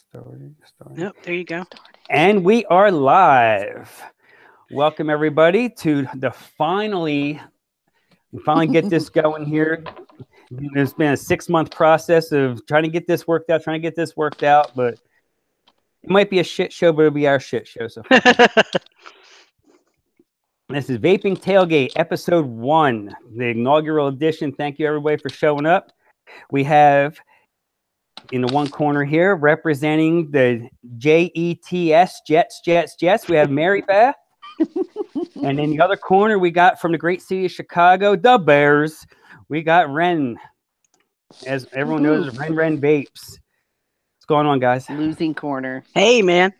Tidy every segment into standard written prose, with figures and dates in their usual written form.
Starting. Yep, there you go. And we are live. Welcome everybody to the we finally get this going here. There's been a 6-month process of trying to get this worked out, but it might be a shit show, but it'll be our shit show so far. This is Vaping Tailgate, episode 1, the inaugural edition. Thank you everybody for showing up. We have in the one corner here, representing the Jets. We have Mary Beth. And in the other corner, we got from the great city of Chicago, the Bears. We got Ren. As everyone knows, Ren Vapes. What's going on, guys? Losing corner. Hey, man.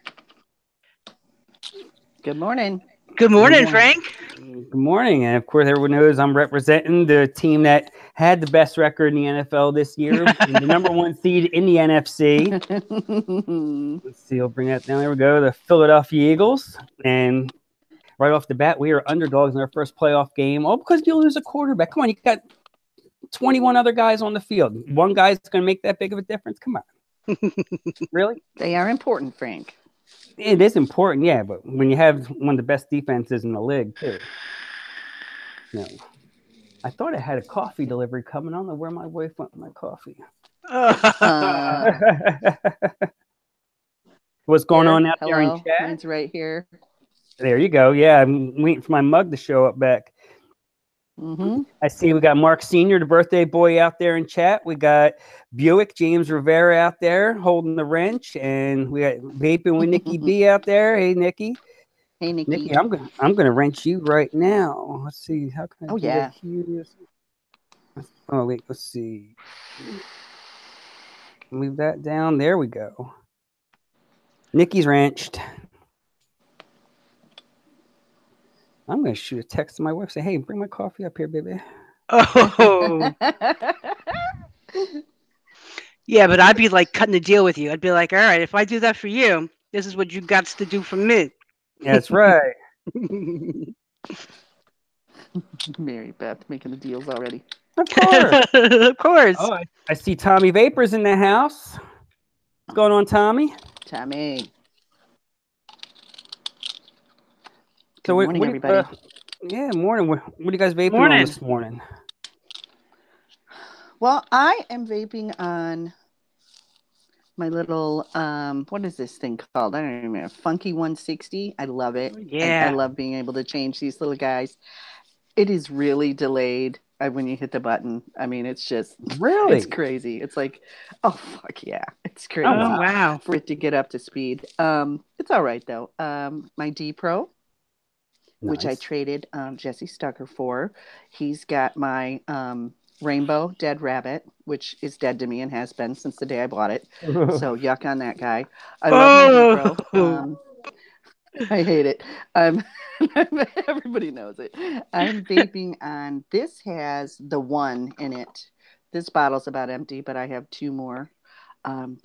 Good morning. Good morning, Frank. Good morning. And of course, everyone knows I'm representing the team that had the best record in the NFL this year, the number 1 seed in the NFC. Let's see, I'll bring that down. There we go. The Philadelphia Eagles. And right off the bat, we are underdogs in our first playoff game. All because you lose a quarterback. Come on, you got 21 other guys on the field. One guy's going to make that big of a difference. Come on. Really? They are important, Frank. It is important, yeah, but when you have one of the best defenses in the league, too. No. I thought I had a coffee delivery coming. I don't know where my wife went with my coffee. What's going on out there in chat? Mine's right here. There you go. Yeah, I'm waiting for my mug to show up back. I see we got Mark Sr., the birthday boy, out there in chat. We got Buick, James Rivera out there holding the wrench. And we got Vaping with Nikki B out there. Hey, Nikki. Hey, Nikki. Nikki, I'm gonna wrench you right now. Let's see. How can I do that here? Oh, wait. Let's see. Move that down. There we go. Nikki's wrenched. I'm going to shoot a text to my wife, say, hey, bring my coffee up here, baby. Oh. Yeah, but I'd be like cutting the deal with you. I'd be like, all right, if I do that for you, this is what you got to do for me. That's right. Mary Beth making the deals already. Of course. Of course. Oh, I see Tommy Vapors in the house. What's going on, Tommy? Tommy. So Good morning, everybody. Morning. What are you guys vaping on this morning? Well, I am vaping on my little, what is this thing called? I don't even remember. Funky 160. I love it. Yeah. I love being able to change these little guys. It is really delayed when you hit the button. I mean, it's just, really, it's crazy. It's like, oh, fuck yeah. It's crazy. Oh, wow. For it to get up to speed. It's all right, though. My D Pro. Nice. Which I traded Jesse Stucker for. He's got my Rainbow Dead Rabbit, which is dead to me and has been since the day I bought it. So yuck on that guy. I love my D-Pro. I hate it. Everybody knows it. I'm vaping on, this has the 1 in it. This bottle's about empty, but I have 2 more.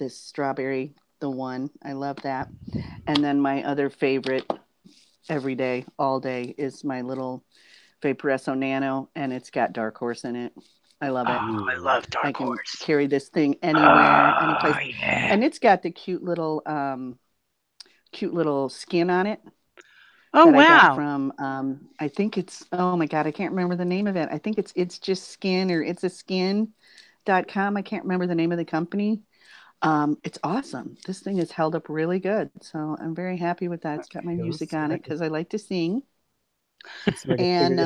This strawberry, the 1. I love that. And then my other favorite, every day, all day, is my little Vaporesso Nano, and it's got Dark Horse in it. I love it. Oh, I love Dark Horse. I can carry this thing anywhere, any place. Yeah. And it's got the cute little skin on it. Oh, wow. I got from, I think it's, oh my God, I can't remember the name of it. I think it's just skin, or it's a skin.com. I can't remember the name of the company. It's awesome. This thing is held up really good. So I'm very happy with that. It's got my music on it because I like to sing. And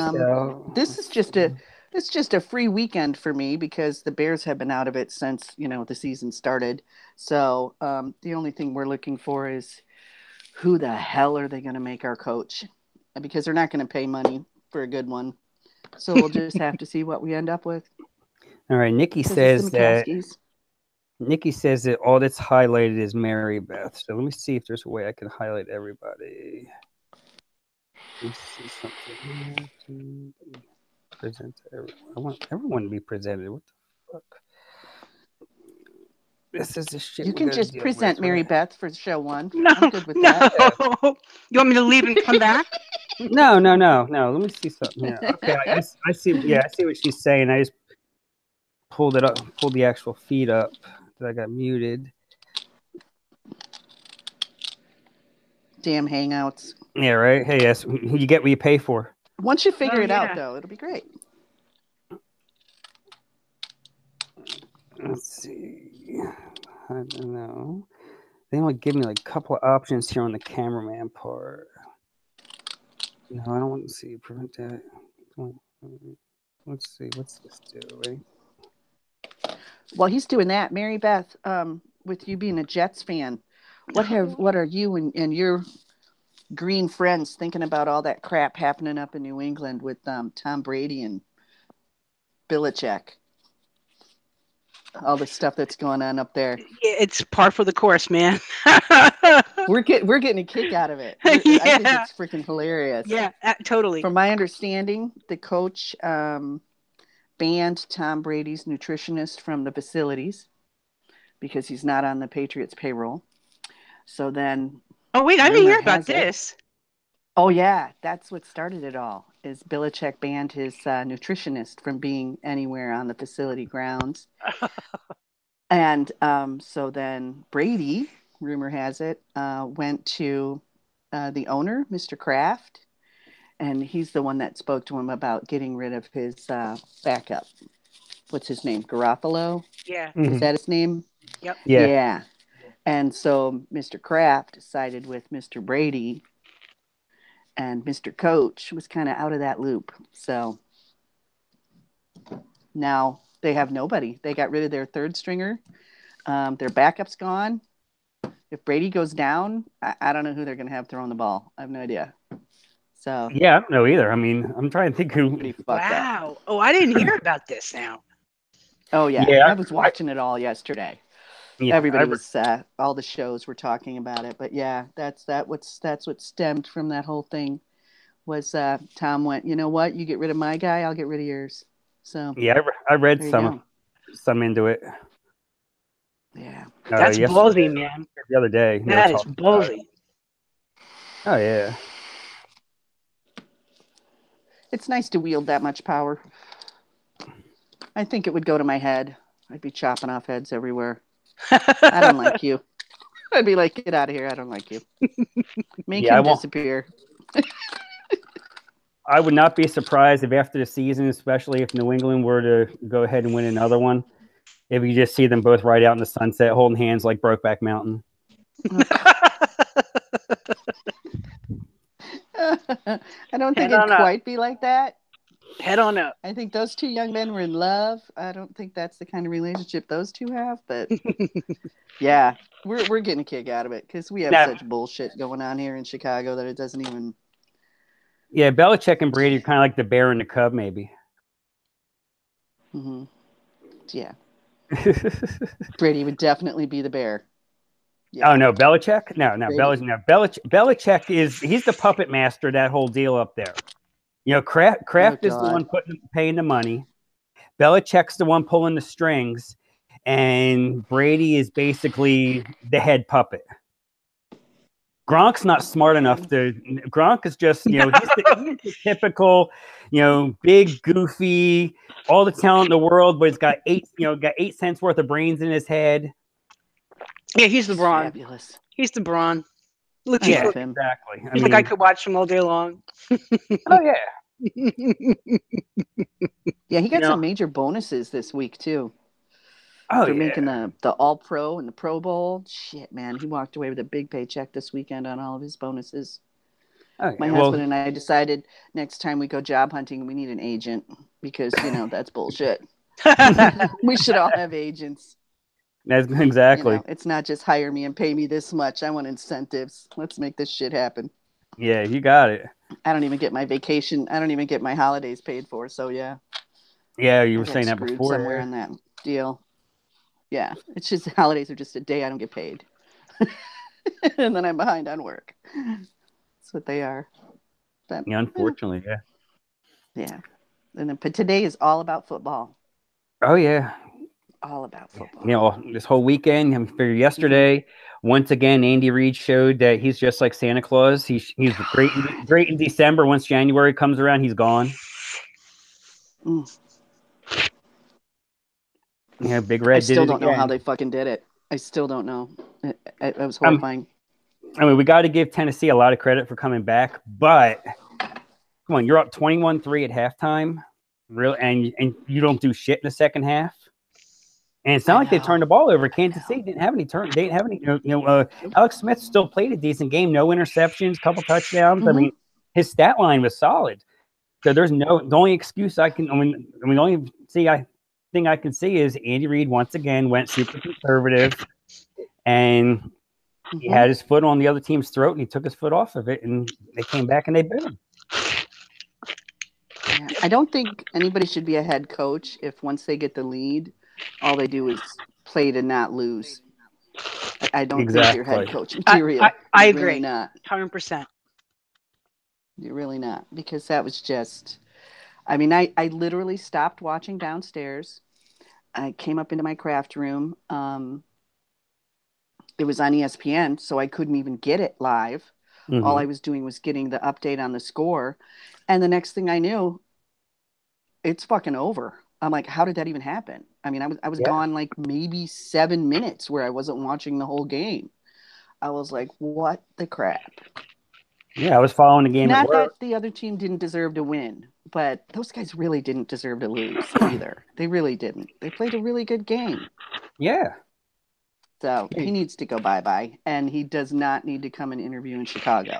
this is just a free weekend for me because the Bears have been out of it since, the season started. So the only thing we're looking for is who the hell are they going to make our coach? Because they're not going to pay money for a good one. So we'll just have to see what we end up with. All right. Nikki says that all that's highlighted is Mary Beth. So let me see if there's a way I can highlight everybody. Let me see something here to present to everyone. I want everyone to be presented. What the fuck? This is the shit. You can just present Mary Beth for show 1. No, I'm good with that. You want me to leave and come back? No. Let me see something here. Okay, I see. Yeah, I see what she's saying. I just pulled the actual feed up. I got muted. Damn Hangouts. Yeah, right. Hey, yes, you get what you pay for. Once you figure it yeah. out, though, it'll be great. Let's see. I don't know. They only give me like a couple of options here on the cameraman part. No, I don't want to see. Prevent that. Let's see. What's this do? Right? While he's doing that, Mary Beth, with you being a Jets fan, what are you and your green friends thinking about all that crap happening up in New England with Tom Brady and Belichick? All the stuff that's going on up there. It's par for the course, man. We're getting a kick out of it. I think it's freaking hilarious. Yeah, totally. From my understanding, the coach banned Tom Brady's nutritionist from the facilities because he's not on the Patriots payroll. So then, oh wait, I didn't hear about this. Oh yeah, that's what started it all. Is Belichick banned his nutritionist from being anywhere on the facility grounds. And so then Brady, rumor has it, went to the owner, Mr. Kraft, and he's the one that spoke to him about getting rid of his backup. What's his name? Garofalo? Yeah. Is that his name? Yep. Yeah. And so Mr. Kraft sided with Mr. Brady, and Mr. Coach was kind of out of that loop. So now they have nobody. They got rid of their third stringer. Their backup's gone. If Brady goes down, I don't know who they're going to have throwing the ball. I have no idea. So yeah, I don't know either. I mean, I'm trying to think who. Wow. Oh, I didn't hear about this now. Oh yeah, I was watching it all yesterday. Yeah, everybody was. All the shows were talking about it, but yeah, that's what stemmed from that whole thing. Was Tom went, you know what? You get rid of my guy, I'll get rid of yours. So yeah, I read some into it. Yeah, that's ballsy, man. The other day, that is ballsy. Oh yeah, it's nice to wield that much power. I think it would go to my head. I'd be chopping off heads everywhere. I don't like you. I'd be like, get out of here. I don't like you. Make him disappear. I would not be surprised if after the season, especially if New England were to go ahead and win another one, if you just see them both right out in the sunset, holding hands like Brokeback Mountain. I don't think it'd quite be like that. Head on up. I think those two young men were in love. I don't think that's the kind of relationship those two have, but yeah, we're getting a kick out of it because we have such bullshit going on here in Chicago that it doesn't even. Yeah, Belichick and Brady are kind of like the bear and the cub, maybe. Mm-hmm. Yeah. Brady would definitely be the bear. Yeah. Oh no, Belichick? No, Belichick he's the puppet master of that whole deal up there. You know, Kraft is the one paying the money. Belichick's the one pulling the strings, and Brady is basically the head puppet. Gronk's not smart enough to. Gronk is just, he's the typical, big, goofy, all the talent in the world, but he's got 8 cents worth of brains in his head. Yeah, he's the Braun. Fabulous. He's the Braun. Yeah, exactly. He's like I could watch him all day long. Oh yeah. Yeah, he got some major bonuses this week too. For making the All Pro and the Pro Bowl. Shit, man, he walked away with a big paycheck this weekend on all of his bonuses. My husband and I decided next time we go job hunting, we need an agent because that's bullshit. We should all have agents. That's exactly. It's not just hire me and pay me this much. I want incentives. Let's make this shit happen. Yeah, you got it. I don't even get my vacation. I don't even get my holidays paid for. So yeah. Yeah, you were saying that before. Somewhere in that deal. Yeah, it's just the holidays are just a day I don't get paid. And then I'm behind on work. That's what they are. But, unfortunately, yeah. Yeah. But today is all about football. Oh, yeah. All about football. This whole weekend, I figure yesterday, once again, Andy Reid showed that he's just like Santa Claus. He's great in December. Once January comes around, he's gone. Yeah, Big Red. I still don't know how they fucking did it. I still don't know. It was horrifying. I mean, we got to give Tennessee a lot of credit for coming back, but come on, you're up 21-3 at halftime, really, and you don't do shit in the second half. And it's not like they turned the ball over. Kansas City didn't have any turn. They didn't have any. Alex Smith still played a decent game. No interceptions, couple touchdowns. I mean, his stat line was solid. So there's the only excuse I can. The only thing I can see is Andy Reid once again went super conservative, and he had his foot on the other team's throat, and he took his foot off of it, and they came back and they bit him. Yeah. I don't think anybody should be a head coach if once they get the lead, all they do is play to not lose. I don't think you're head coach material. I agree. Really not. 100%. You're really not, because that was just. I mean, I literally stopped watching downstairs. I came up into my craft room. It was on ESPN, so I couldn't even get it live. All I was doing was getting the update on the score. And the next thing I knew, it's fucking over. I'm like, how did that even happen? I mean, I was gone like maybe 7 minutes where I wasn't watching the whole game. I was like, what the crap? Yeah, I was following the game. Not that the other team didn't deserve to win, but those guys really didn't deserve to lose either. They really didn't. They played a really good game. Yeah. So he needs to go bye-bye, and he does not need to come and interview in Chicago.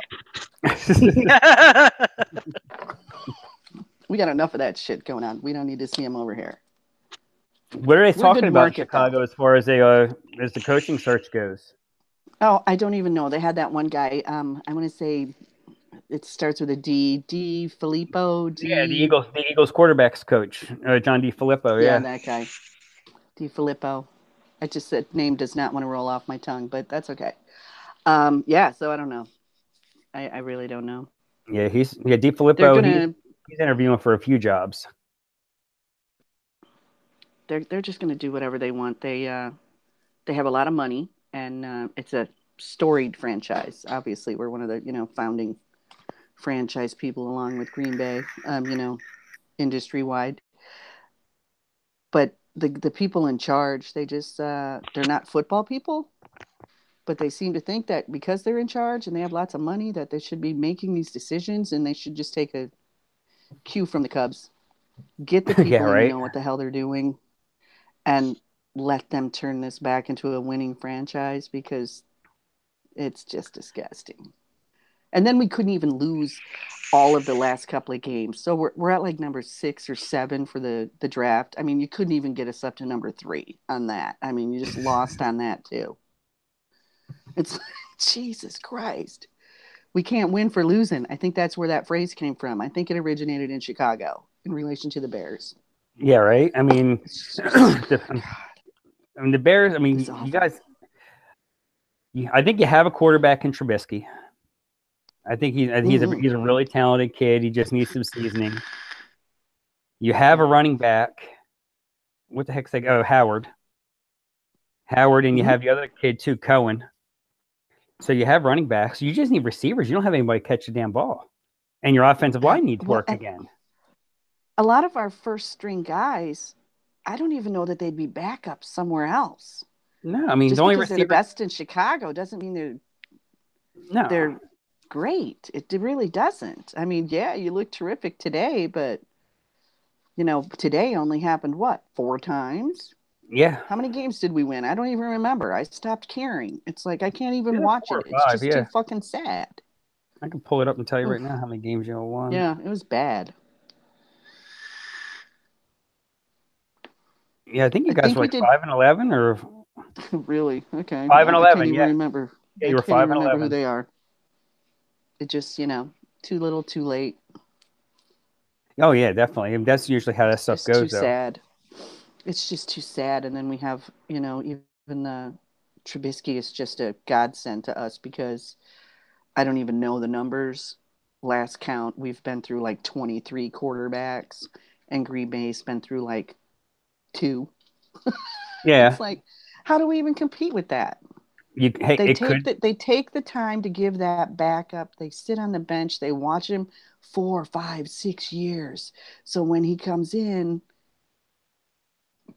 We got enough of that shit going on. We don't need to see him over here. What are they talking about in Chicago as far as the coaching search goes? Oh, I don't even know. They had that one guy. I want to say it starts with a D. D. Filippo. Yeah, the Eagles quarterbacks coach, John D. Filippo. Yeah, that guy. D. Filippo. That name does not want to roll off my tongue, but that's okay. Yeah, so I don't know. I really don't know. Yeah, D. Filippo. He's interviewing for a few jobs. They're just going to do whatever they want. They have a lot of money, and it's a storied franchise. Obviously, we're one of the founding franchise people along with Green Bay. Industry wide. But the people in charge, they just they're not football people, but they seem to think that because they're in charge and they have lots of money that they should be making these decisions, and they should just take a cue from the Cubs. Get the people who know what the hell they're doing and let them turn this back into a winning franchise, because it's just disgusting. And then we couldn't even lose all of the last couple of games. So we're at like number 6 or 7 for the draft. I mean, you couldn't even get us up to number 3 on that. I mean, you just lost on that too. It's Jesus Christ. We can't win for losing. I think that's where that phrase came from. I think it originated in Chicago in relation to the Bears. Yeah, right. I mean, the Bears. I mean, you guys. I think you have a quarterback in Trubisky. I think he's a really talented kid. He just needs some seasoning. You have a running back. What the heck's that? Oh, Howard, and you have the other kid too, Cohen. So you have running backs. You just need receivers. You don't have anybody catch the damn ball, and your offensive line needs work again. A lot of our first string guys, I don't even know that they'd be backups somewhere else. No, I mean, just because they're the best in Chicago doesn't mean they're great. It really doesn't. I mean, yeah, you look terrific today, but today only happened 4 times? Yeah. How many games did we win? I don't even remember. I stopped caring. It's like I can't even watch it. It's just too fucking sad. I can pull it up and tell you right now how many games you won. Yeah, it was bad. Yeah, I think you guys were like 5-11 or really? Okay. 5-11. I can't even remember. Yeah, you were 5-11. Remember who they are. It just too little, too late. Oh yeah, definitely. And that's usually how that stuff goes. It's too sad. It's just too sad. And then we have even the Trubisky is just a godsend to us, because I don't even know the numbers. Last count, we've been through like 23 quarterbacks, and Green Bay's been through like 2. Yeah. It's like, how do we even compete with that? They take the time to give that backup. They sit on the bench. They watch him 4, 5, 6 years. So when he comes in,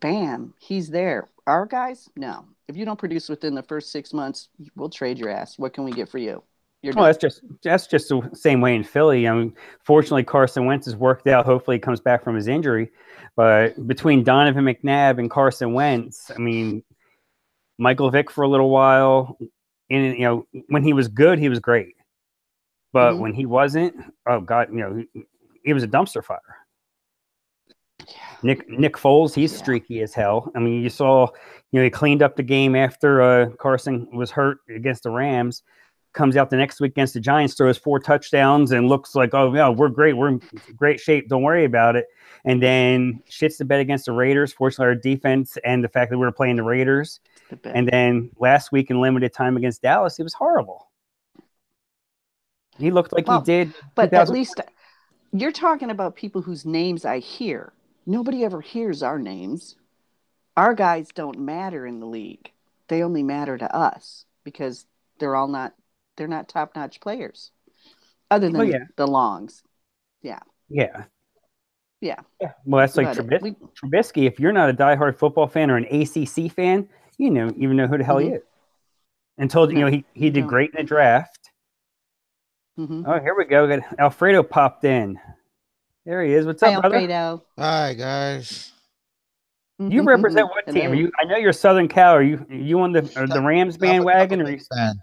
bam, he's there. Our guys, no. If you don't produce within the first 6 months, we'll trade your ass. What can we get for you? You're Well, done. that's just the same way in Philly. I mean, fortunately, Carson Wentz has worked out. Hopefully, he comes back from his injury. But between Donovan McNabb and Carson Wentz, I mean, Michael Vick for a little while, and when he was good, he was great. But when he wasn't, oh God, he was a dumpster fire. Nick Foles, he's streaky as hell. I mean, you saw, he cleaned up the game after Carson was hurt against the Rams. Comes out the next week against the Giants, throws 4 touchdowns, and looks like, oh yeah, we're great, we're in great shape, don't worry about it. And then shits the bed against the Raiders. Fortunately, our defense and the fact that we were playing the Raiders. And then last week in limited time against Dallas, he was horrible. He looked like he did. But at least you're talking about people whose names I hear. Nobody ever hears our names. Our guys don't matter in the league. They only matter to us because they're not top-notch players. Other than the Longs. Yeah. Well, that's like Trubisky. If you're not a diehard football fan or an ACC fan, you don't even know who the hell he is. Until he did great in the draft. Oh, here we go. Alfredo popped in. There he is. What's up, brother? Alfredo. Hi, guys. You represent what team? I know you're Southern Cal. Are you on the Rams bandwagon? Or fan.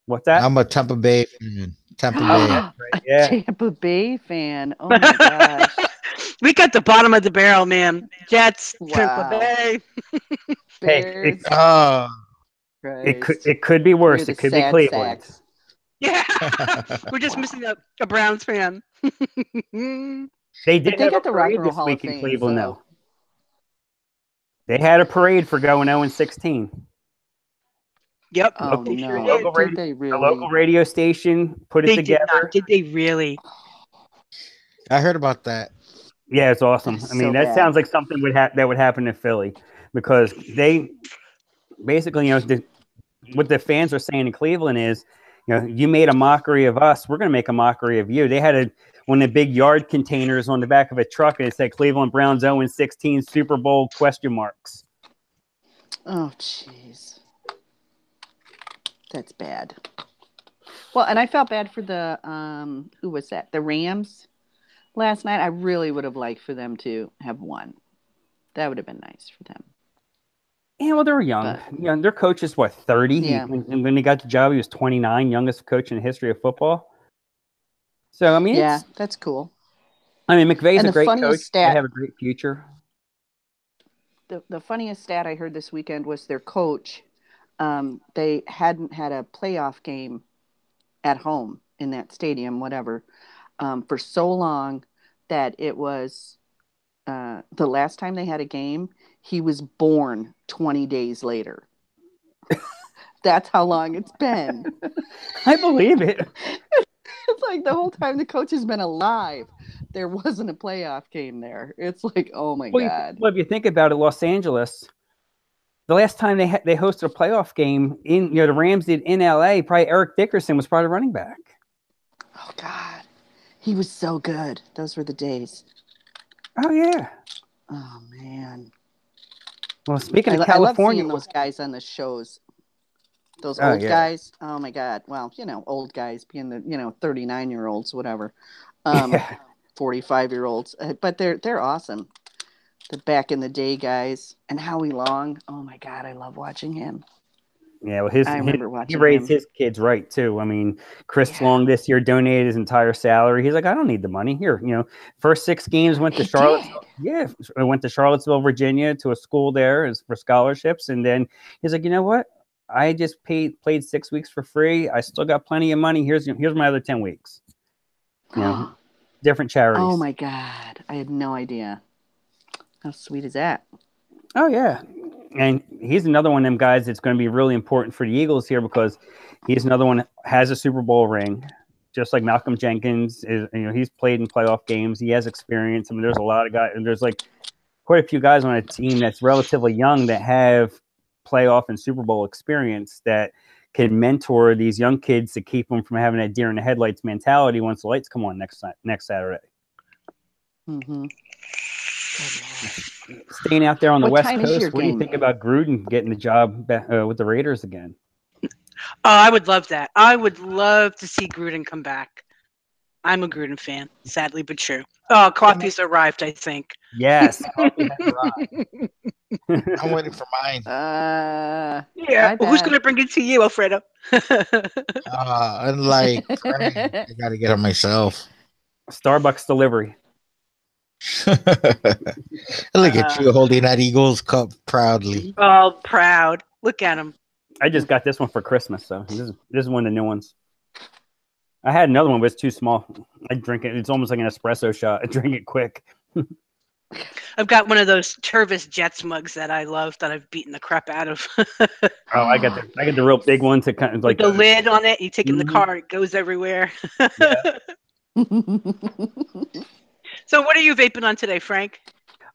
What's that? I'm a Tampa Bay fan. Tampa Bay. Yeah. Tampa Bay fan. Oh my gosh. We got the bottom of the barrel, man. Jets, Tampa Bay. Bears. It could be worse. It could be Cleveland. Sacks. Yeah. We're just missing a Browns fan. They did have a parade this week in Cleveland, though. They had a parade for going 0-16. Yep. Oh, no. Did they really? A local radio station put it together. Did they really? I heard about that. Yeah, it's awesome. I mean, that sounds like something that would happen in Philly, because they basically, what the fans are saying in Cleveland is, you made a mockery of us, we're going to make a mockery of you. They had one of the big yard containers on the back of a truck, and it said Cleveland Browns 0-16 Super Bowl ? Oh, jeez. That's bad. Well, and I felt bad for the, who was that? The Rams last night. I really would have liked for them to have won. That would have been nice for them. Yeah, well, they were young. Their coach is, 30? Yeah. When he got the job, he was 29, youngest coach in the history of football. So, I mean, that's cool. I mean, McVay's a great coach. They have a great future. The funniest stat I heard this weekend was their coach. They hadn't had a playoff game at home in that stadium, whatever, for so long that it was the last time they had a game, he was born 20 days later. That's how long it's been. I believe it. It's like the whole time the coach has been alive, there wasn't a playoff game there. It's like, oh my God. Well, if you think about it, Los Angeles, the last time they hosted a playoff game in, the Rams did in LA, probably Eric Dickerson was probably running back. Oh God. He was so good. Those were the days. Oh yeah. Oh man. Well, speaking of California, I love seeing those guys on the shows. Those old guys. Oh my God. Well, old guys being the 39-year-olds, whatever, 45-year-olds. But they're awesome. The back in the day guys, and Howie Long. Oh my God, I love watching him. Yeah, well, he raised his kids right too. I mean, Chris Long this year donated his entire salary. He's like, I don't need the money here. First 6 games went to Charlottesville. Yeah, I went to Charlottesville, Virginia, to a school there for scholarships, and then he's like, you know what? I just played 6 weeks for free. I still got plenty of money. Here's my other 10 weeks. Different charities. Oh my God, I had no idea. How sweet is that? Oh yeah. And he's another one of them guys that's going to be really important for the Eagles here, because he's another one that has a Super Bowl ring, just like Malcolm Jenkins is. He's played in playoff games. He has experience. I mean, there's a lot of guys, and there's quite a few guys on a team that's relatively young that have playoff and Super Bowl experience that can mentor these young kids to keep them from having that deer in the headlights mentality once the lights come on next Saturday. Mm-hmm. Staying out there on the What West time is your Coast, what do you game? think about Gruden getting the job with the Raiders again? Oh, I would love that. I would love to see Gruden come back. I'm a Gruden fan, sadly but true. Oh, coffee's arrived, I think. Yes, coffee has arrived. I'm waiting for mine. Yeah, who's going to bring it to you, Alfredo? Unlike Craig, I gotta get it myself. Starbucks delivery. Look at you holding that Eagles cup proudly. Oh, proud. Look at him. I just got this one for Christmas, so this is one of the new ones. I had another one, but it's too small. I drink it. It's almost like an espresso shot. I drink it quick. I've got one of those Tervis Jets mugs that I love that I've beaten the crap out of. Oh, I got the real big one to kind of like with the lid on it. You take it in the car, it goes everywhere. Yeah. So what are you vaping on today, Frank?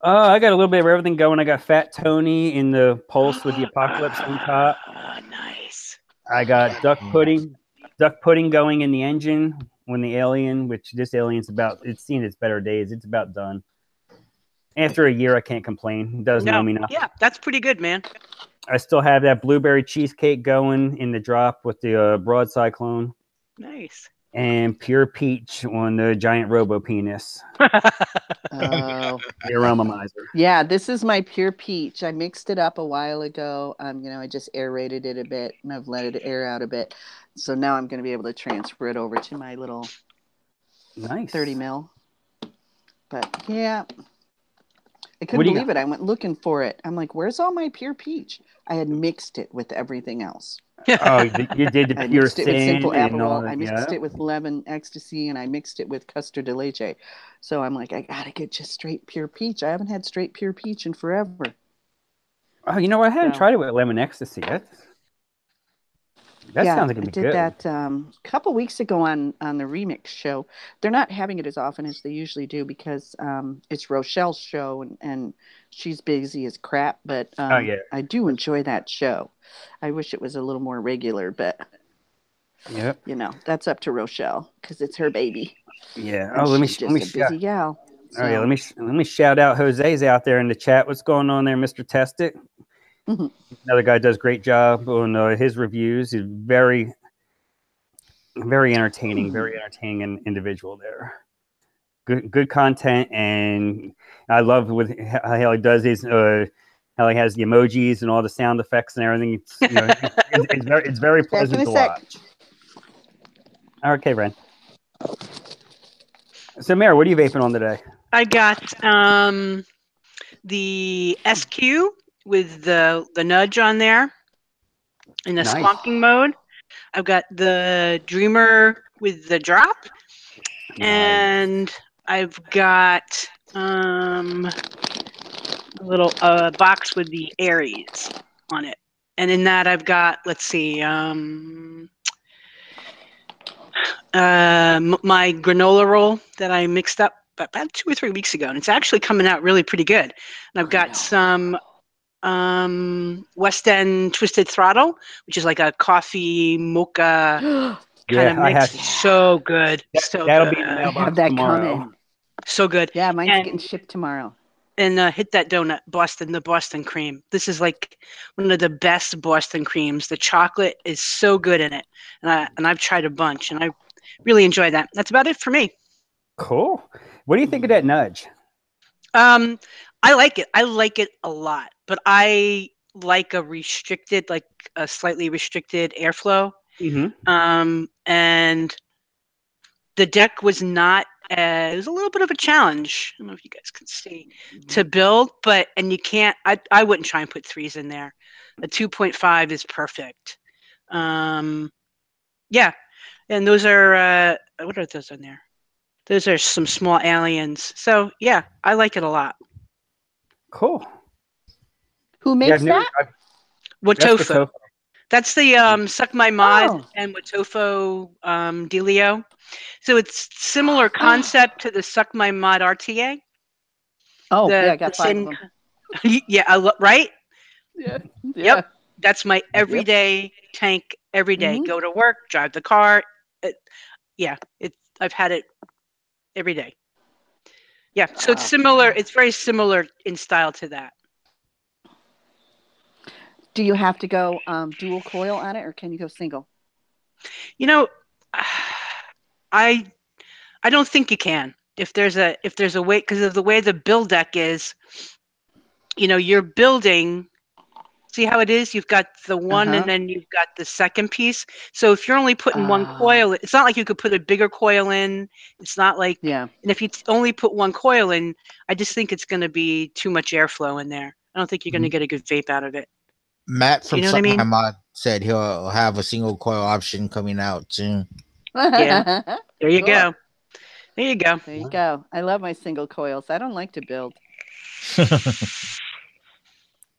I got a little bit of everything going. I got Fat Tony in the Pulse with the Apocalypse on top. Nice. I got duck pudding going in the engine when the alien, which this alien's it's seen its better days. It's about done. After a year, I can't complain. It does know me now. Yeah, that's pretty good, man. I still have that blueberry cheesecake going in the drop with the broad cyclone. Nice. And pure peach on the giant robo penis. Oh, the aromizer. Yeah, this is my pure peach. I mixed it up a while ago. I just aerated it a bit and I've let it air out a bit. So now I'm going to be able to transfer it over to my little 30 mil. But yeah, I couldn't believe it. I went looking for it. I'm like, where's all my pure peach? I had mixed it with everything else. Oh, you did the pure mixed it with simple and Aperol. I mixed it with lemon ecstasy, and I mixed it with custard de leche. So I'm like, I gotta get just straight pure peach. I haven't had straight pure peach in forever. Oh, you know what? I haven't tried it with lemon ecstasy. That sounds like it'd be good. I did that a couple weeks ago on the Remix show. They're not having it as often as they usually do because it's Rochelle's show and she's busy as crap. But I do enjoy that show. I wish it was a little more regular, but that's up to Rochelle because it's her baby. Yeah. And let me busy gal. So. Oh yeah. Let me shout out Jose's out there in the chat. What's going on there, Mr. Test It? Mm-hmm. Another guy does a great job on his reviews. He's very entertaining, very entertaining individual there. Good content, and I love how he does his how he has the emojis and all the sound effects and everything. It's very pleasant to watch. Okay, Ren. So, Mary, what are you vaping on today? I got the SQ with the nudge on there in the squonking mode. I've got the Dreamer with the drop, and I've got a little box with the Aries on it. And in that I've got, let's see, my granola roll that I mixed up about 2 or 3 weeks ago, and it's actually coming out really pretty good. And I've got some West End Twisted Throttle, which is like a coffee mocha kind of mix. So good. That'll be in the mailbox I have that tomorrow. coming. So good. Yeah, mine's getting shipped tomorrow. And hit that donut, the Boston cream. This is like one of the best Boston creams. The chocolate is so good in it, and I've tried a bunch, and I really enjoy that. That's about it for me. Cool. What do you think of that nudge? I like it. I like it a lot, but I like a slightly restricted airflow. Mm-hmm. And the deck was not. It was a little bit of a challenge. I don't know if you guys can see to build, and you can't. I wouldn't try and put 3s in there. A 2.5 is perfect. Yeah, and those are what are those on there? Those are some small aliens. So yeah, I like it a lot. Cool. Who makes that? Watofo. That's the Suck My Mod and Watofo dealio. So it's similar concept to the Suck My Mod RTA. Oh, I got 5 of them. Yeah, right? Yeah. Yep. That's my everyday tank every day. Mm-hmm. Go to work, drive the car. I've had it every day. Yeah, so it's similar. It's very similar in style to that. Do you have to go dual coil on it, or can you go single? You know, I don't think you can. If there's a way, because of the way the build deck is, you're building. See how it is? You've got the one, and then you've got the second piece. So if you're only putting one coil, it's not like you could put a bigger coil in. It's not like, And if you only put one coil in, I just think it's going to be too much airflow in there. I don't think you're going to get a good vape out of it. Matt from Suck My Mod said he'll have a single coil option coming out soon. Yeah. There you go. There you go. There you go. I love my single coils. I don't like to build.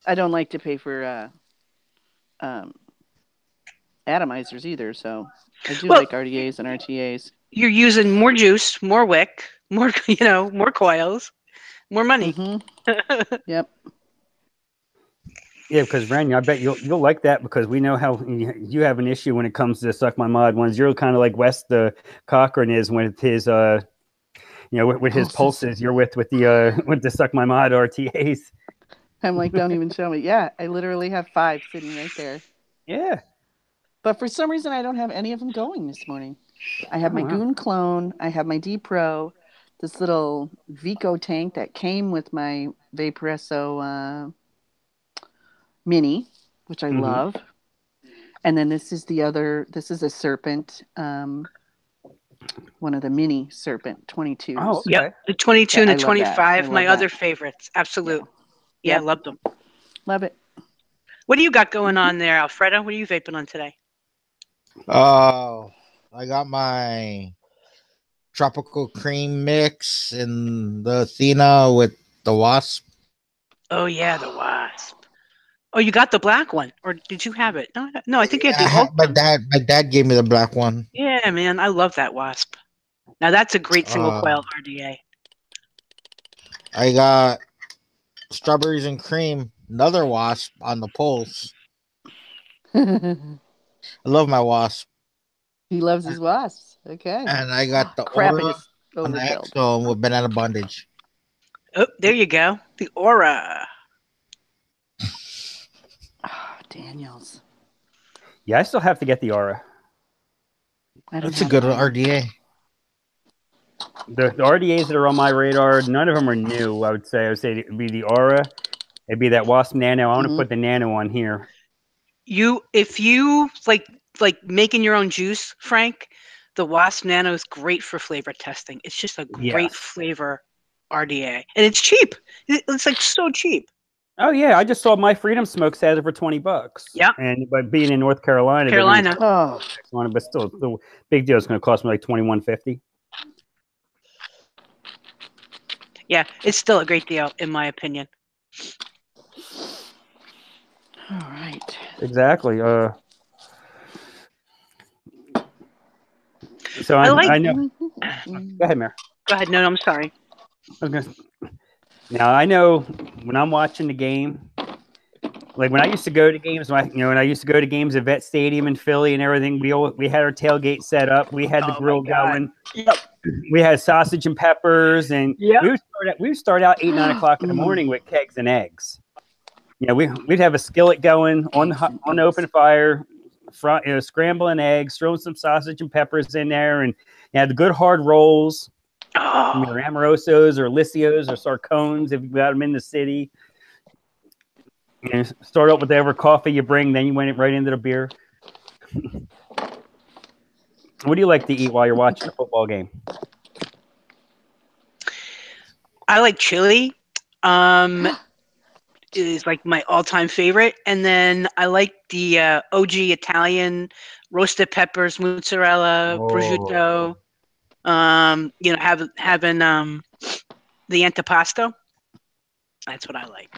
I don't like to pay for atomizers either, so I do like RDAs and RTAs. You're using more juice, more wick, more more coils, more money. Yep. Yeah, because Brandon, I bet you'll like that, because we know how you have an issue when it comes to Suck My Mod ones. You're kind of like Wes the Cochran is with his with his pulses. You're with the Suck My Mod RTAs. I'm like, don't even show me. Yeah, I literally have 5 sitting right there. Yeah. But for some reason, I don't have any of them going this morning. I have my Goon clone. I have my D Pro, this little Vico tank that came with my Vaporesso Mini, which I love. And then this is a Serpent, one of the mini Serpent 22s. Oh, okay. Yep, the 22 and the 25, my other favorites. Absolute. Yeah, loved them. Love it. What do you got going on there, Alfredo? What are you vaping on today? Oh, I got my tropical cream mix in the Athena with the Wasp. Oh yeah, the Wasp. Oh, you got the black one, or did you have it? No, I think you had the my dad gave me the black one. Yeah, man, I love that Wasp. Now that's a great single coil RDA. I got strawberries and cream, another Wasp on the Pulse. I love my Wasp. He loves his Wasps. Okay. And I got the Crap, Aura I just on the overfilled. Exo with banana bondage. Oh, there you go. The Aura. Oh, Daniels. Yeah, I still have to get the Aura. That's a good RDA. The RDAs that are on my radar, none of them are new. I would say it'd be the Aura. It'd be that Wasp Nano. I want to put the Nano on here. If you like making your own juice, Frank, the Wasp Nano is great for flavor testing. It's just a great flavor RDA, and it's cheap. It's like so cheap. Oh yeah, I just saw My Freedom Smokes has it for $20. Yeah, and but being in North Carolina, but still, the big deal is going to cost me like $21.50. Yeah, it's still a great deal in my opinion. All right. Exactly. So I know. Go ahead, Mary. Go ahead. No, I'm sorry. Now I know when I'm watching the game, like when I used to go to games, when I used to go to games at Vet Stadium in Philly and everything, we had our tailgate set up. We had the grill going. Yep. We had sausage and peppers, and we would start out 8, 9 o'clock in the morning with kegs and eggs. We'd have a skillet going on the open fire, scrambling eggs, throwing some sausage and peppers in there, and the good hard rolls. Either Amorosos or Licios or Sarcones if you got them in the city. Start out with whatever coffee you bring, then you went right into the beer. What do you like to eat while you're watching a football game? I like chili. Is like my all-time favorite, and then I like the OG Italian roasted peppers, mozzarella, prosciutto. Having the antipasto. That's what I like.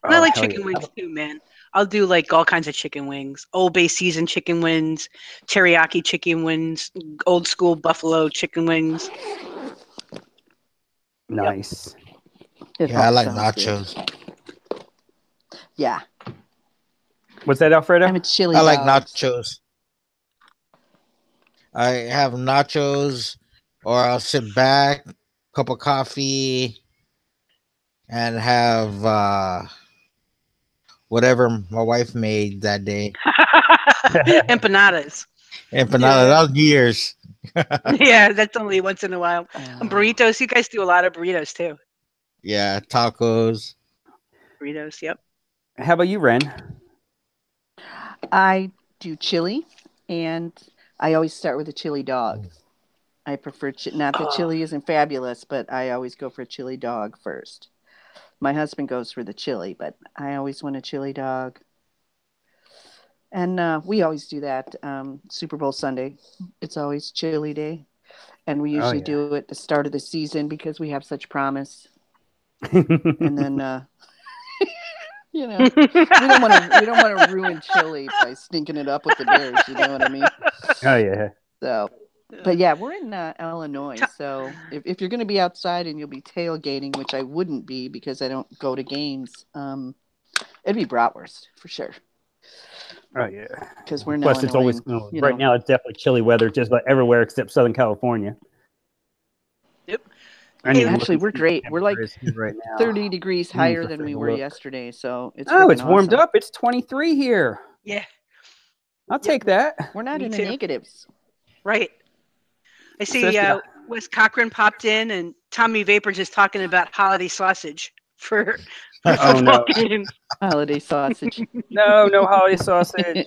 And I like chicken wings too, man. I'll do like all kinds of chicken wings, Old Bay seasoned chicken wings, teriyaki chicken wings, old school buffalo chicken wings. Nice. Yep. I like nachos. Good. Yeah. What's that, Alfredo? I'm a chili. I like nachos. I have nachos, or I'll sit back, cup of coffee, and have whatever my wife made that day. Empanadas. Empanada. That was New Year's. Yeah, that's only once in a while. Oh. Burritos. You guys do a lot of burritos too. Yeah, tacos. Burritos. Yep. How about you, Ren? I do chili, and I always start with a chili dog. I prefer not that chili isn't fabulous, but I always go for a chili dog first. My husband goes for the chili, but I always want a chili dog. And we always do that. Super Bowl Sunday, it's always chili day. And we usually do it at the start of the season because we have such promise. And then, you know, we don't want to ruin chili by stinking it up with the Bears. You know what I mean? Oh yeah. So, but yeah, we're in Illinois. So if you're going to be outside and you'll be tailgating, which I wouldn't be because I don't go to games, it'd be bratwurst for sure. Oh yeah. Because we're in Plus, Illinois, it's always right now. It's definitely chilly weather, just about everywhere except Southern California. Yep. Actually, we're great. We're like right now. 30 degrees higher than we were yesterday. So it's it's warmed awesome. up. It's 23 here. Yeah. I'll take that. We're not in the negatives. Right. I see Wes Cochran popped in and Tommy Vapor just talking about holiday sausage for no. games. Holiday sausage. No holiday sausage.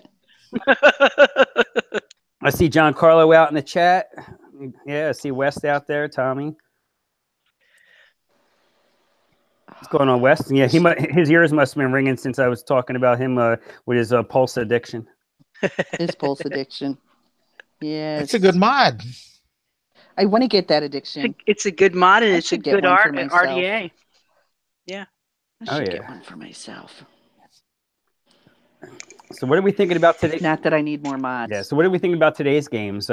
I see John Carlo out in the chat. Yeah, I see West out there, Tommy. What's going on, West? Yeah, his ears must have been ringing since I was talking about him with his pulse addiction. His pulse addiction. Yeah, it's a good mod. I want to get that addiction. It's a good mod and it's a good art and RDA. Yeah. I should get one for myself. So what are we thinking about today? Not that I need more mods. Yeah, so what are we thinking about today's games?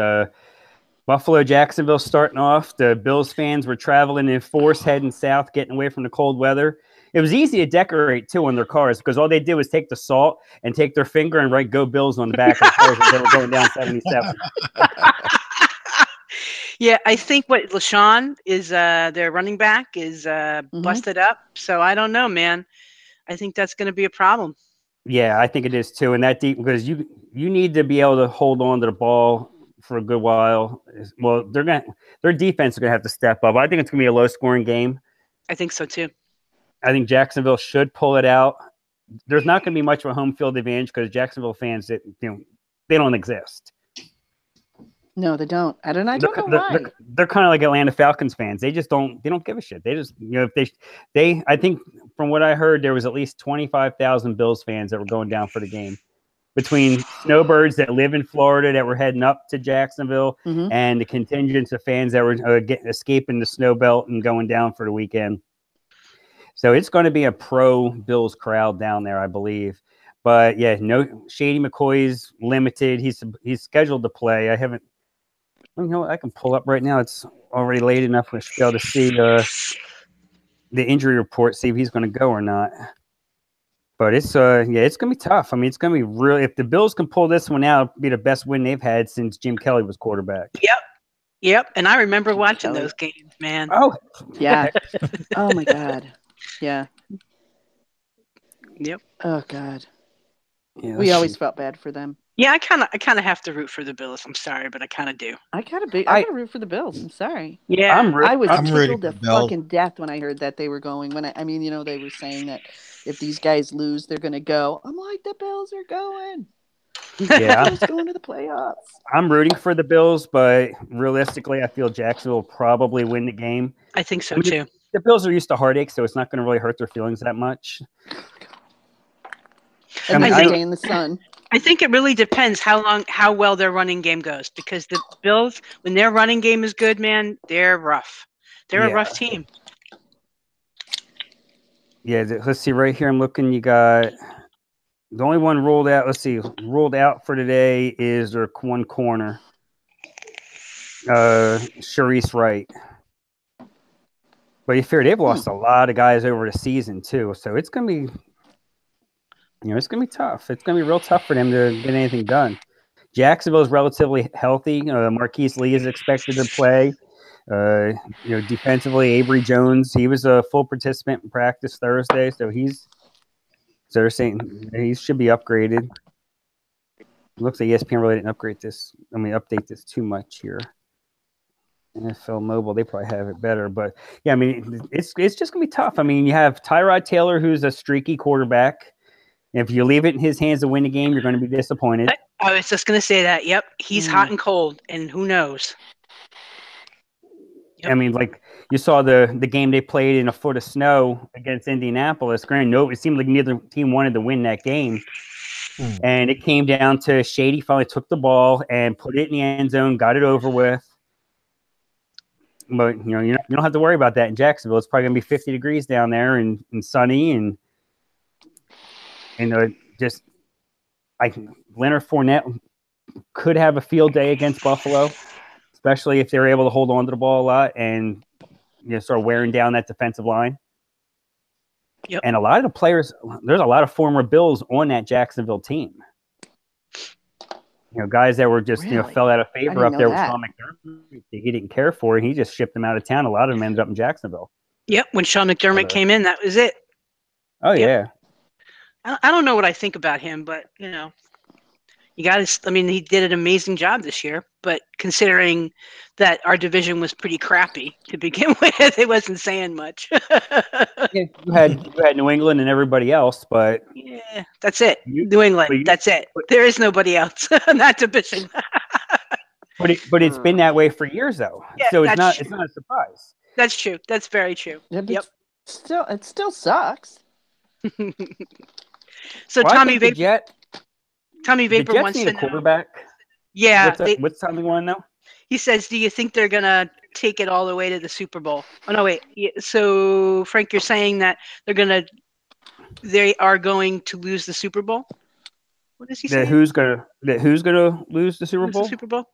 Buffalo, Jacksonville starting off. The Bills fans were traveling in force, heading south, getting away from the cold weather. It was easy to decorate, too, on their cars because all they did was take the salt and take their finger and write "Go Bills" on the back of the cars as they were going down 77. Yeah, I think what LaShawn is their running back is busted up. So I don't know, man. I think that's going to be a problem. Yeah, I think it is too, and that deep because you need to be able to hold on to the ball for a good while. Well, their defense is gonna have to step up. I think it's gonna be a low scoring game. I think so too. I think Jacksonville should pull it out. There's not gonna be much of a home field advantage because Jacksonville fans they don't exist. No, they don't. I don't know why. They're kind of like Atlanta Falcons fans. They just don't give a shit. They just if they I think from what I heard there was at least 25,000 Bills fans that were going down for the game. Between snowbirds that live in Florida that were heading up to Jacksonville and the contingents of fans that were escaping the snow belt and going down for the weekend. So it's going to be a pro Bills crowd down there, I believe. But yeah, no Shady McCoy's limited. He's scheduled to play. I haven't. I can pull up right now. It's already late enough for us to be able to see the injury report, see if he's going to go or not. But it's it's gonna be tough. I mean, it's gonna be really if the Bills can pull this one out, it'll be the best win they've had since Jim Kelly was quarterback. Yep. And I remember watching those games, man. Oh, yeah. Oh my God. Yeah. Yep. Oh God. Yeah, we always felt bad for them. Yeah, I kind of have to root for the Bills. I'm sorry, but I kind of do. I gotta root for the Bills. I'm sorry. Yeah, I was tickled to fucking death when I heard that they were going. I mean, they were saying that if these guys lose, they're gonna go. I'm like, the Bills are going. Yeah, Bills going to the playoffs. I'm rooting for the Bills, but realistically, I feel Jacksonville will probably win the game. I think so too. The Bills are used to heartache, so it's not going to really hurt their feelings that much. And they stay in the sun. I think it really depends how well their running game goes, because the Bills, when their running game is good, man, they're rough. They're a rough team. Yeah, let's see right here. I'm looking. You got the only one ruled out. Let's see, ruled out for today is their one corner, Sharice Wright. But you figure they've lost a lot of guys over the season too, so it's gonna be. It's going to be tough. It's going to be real tough for them to get anything done. Jacksonville is relatively healthy. Marquise Lee is expected to play. Defensively, Avery Jones, he was a full participant in practice Thursday, so they're saying he should be upgraded. It looks like ESPN really didn't update this too much here. NFL Mobile, they probably have it better, but yeah, I mean, it's just gonna be tough. I mean, you have Tyrod Taylor, who's a streaky quarterback. If you leave it in his hands to win the game, you're going to be disappointed. I was just going to say that. Yep, he's hot and cold, and who knows? Yep. I mean, like you saw the game they played in a foot of snow against Indianapolis. Granted, it seemed like neither team wanted to win that game, and it came down to Shady finally took the ball and put it in the end zone, got it over with. But you don't have to worry about that in Jacksonville. It's probably going to be 50 degrees down there and sunny and just Leonard Fournette could have a field day against Buffalo, especially if they're able to hold on to the ball a lot and start wearing down that defensive line. Yep. And a lot of the players, there's a lot of former Bills on that Jacksonville team. Guys that were just fell out of favor up there with Sean McDermott. He didn't care for it. He just shipped them out of town. A lot of them ended up in Jacksonville. Yep. When Sean McDermott came in, that was it. Oh, yeah. I don't know what I think about him, but, you got to, he did an amazing job this year, but considering that our division was pretty crappy to begin with, it wasn't saying much. Yeah, you had New England and everybody else, but yeah, that's it. New England, that's it. There is nobody else in that division. but it's been that way for years, though. Yeah, so it's not a surprise. That's true. That's very true. Yeah, yep. It still sucks. So Tommy Vapor. Tommy Vapor wants to know. A quarterback. Yeah. What's Tommy want to know? He says, do you think they're going to take it all the way to the Super Bowl? Oh, no, wait. So, Frank, you're saying that they are going to lose the Super Bowl? What does he say? Who's going to lose the Super Bowl? The Super Bowl?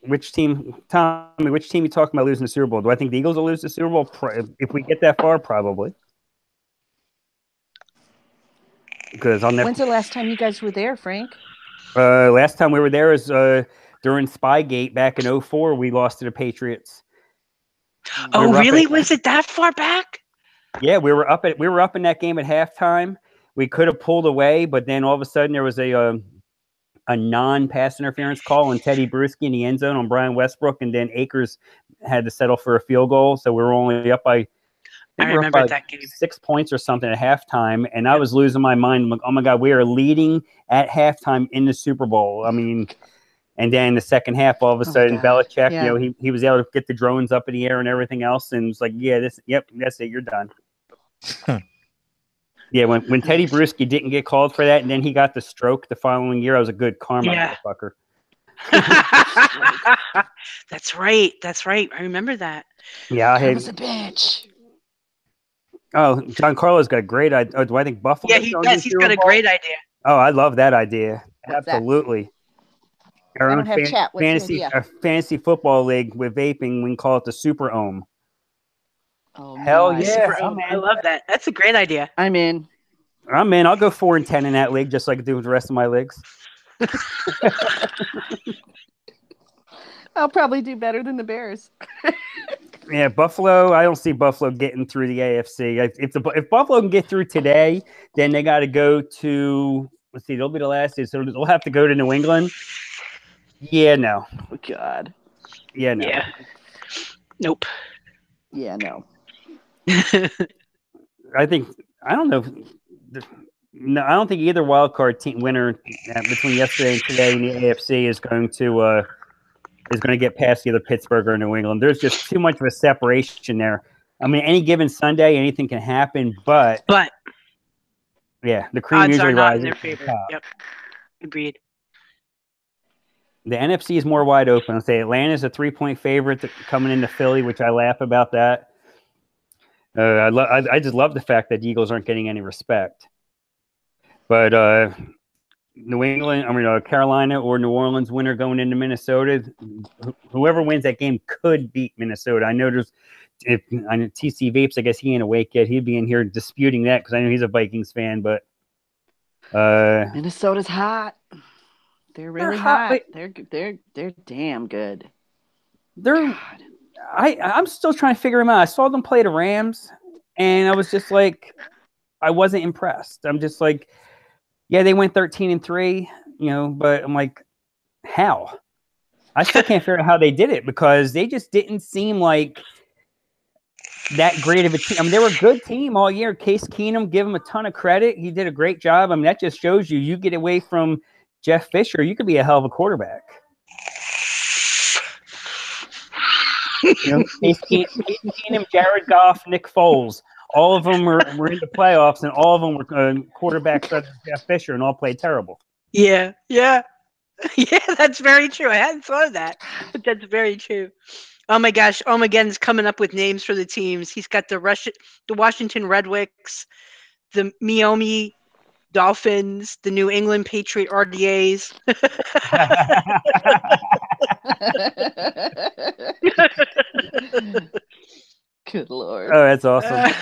Which team, Tommy, which team are you talking about losing the Super Bowl? Do I think the Eagles will lose the Super Bowl? If we get that far, probably. Because When's the last time you guys were there, Frank? Last time we were there was during Spygate back in 2004. We lost to the Patriots. Oh, really? Was it that far back? Yeah, we were up in that game at halftime. We could have pulled away, but then all of a sudden there was a non-pass interference call on Teddy Bruschi in the end zone on Brian Westbrook, and then Akers had to settle for a field goal, so we were only up by. I remember that game. 6 points or something at halftime, and I was losing my mind. I'm like, oh my God, we are leading at halftime in the Super Bowl. I mean, and then the second half, all of a sudden, Belichick, he was able to get the drones up in the air and everything else, and it's like, that's it, you're done. Yeah, when Teddy Bruschi didn't get called for that, and then he got the stroke the following year, I was a good karma motherfucker. That's right. I remember that. Yeah, I was a bitch. Oh, John Carlo's got a great idea. Oh, do I think Buffalo? Yeah, he does. He's got a great idea. Oh, I love that idea. What's Absolutely. That? I don't have chat. What's the idea? Fantasy football league with vaping. We can call it the Super Ohm. Oh, hell nice. yeah! I love that. That's a great idea. I'm in. I'll go 4-10 in that league, just like I do with the rest of my leagues. I'll probably do better than the Bears. Yeah, Buffalo. I don't see Buffalo getting through the AFC. If Buffalo can get through today, then they got to go to. Let's see, they'll be the last day, so they'll have to go to New England. Yeah, no. Oh God. Yeah, no. Yeah. Nope. Yeah, no. I don't know. No, I don't think either wild card team winner between yesterday and today in the AFC is going to get past either Pittsburgh or New England. There's just too much of a separation there. I mean, any given Sunday, anything can happen, but yeah, the cream odds usually are not rises in their favor. Yep, agreed. The NFC is more wide open. I'll say Atlanta's a 3-point favorite coming into Philly, which I laugh about that. I just love the fact that the Eagles aren't getting any respect. But Carolina or New Orleans winner going into Minnesota, whoever wins that game could beat Minnesota. I know TC Vapes, I guess he ain't awake yet. He'd be in here disputing that because I know he's a Vikings fan, but Minnesota's hot. They're really hot. They're damn good. I'm still trying to figure them out. I saw them play the Rams, and I was just like, I wasn't impressed. I'm just like, yeah, they went 13-3, but I'm like, how? I still can't figure out how they did it because they just didn't seem like that great of a team. I mean, they were a good team all year. Case Keenum, give him a ton of credit. He did a great job. I mean, that just shows you get away from Jeff Fisher, you could be a hell of a quarterback. Case Keenum, Jared Goff, Nick Foles, all of them were in the playoffs, and all of them were quarterbacks under Jeff Fisher, and all played terrible. Yeah, that's very true. I hadn't thought of that, but that's very true. Oh my gosh, Armageddon's coming up with names for the teams. He's got the Washington Redwicks, the Miami Dolphins, the New England Patriot RDAs. Good Lord. Oh, that's awesome.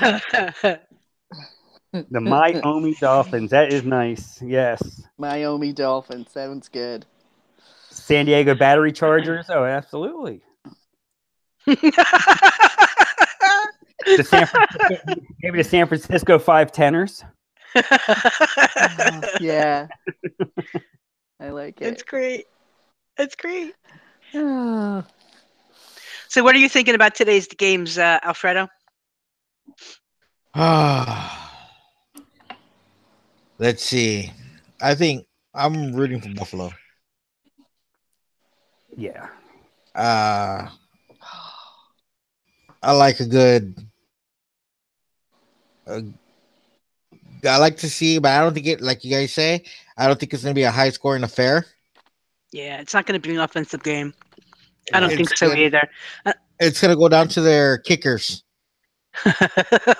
The Miami Dolphins. That is nice. Yes. Miami Dolphins. Sounds good. San Diego Battery Chargers. Oh, absolutely. Maybe the San Francisco 510ers. Yeah. I like it. It's great. It's great. Oh. So what are you thinking about today's games, Alfredo? Let's see. I think I'm rooting for Buffalo. Yeah. I like a good. I like to see, but I don't think it, like you guys say, I don't think it's going to be a high scoring affair. Yeah, it's not going to be an offensive game. I don't think so either. It's going to go down to their kickers.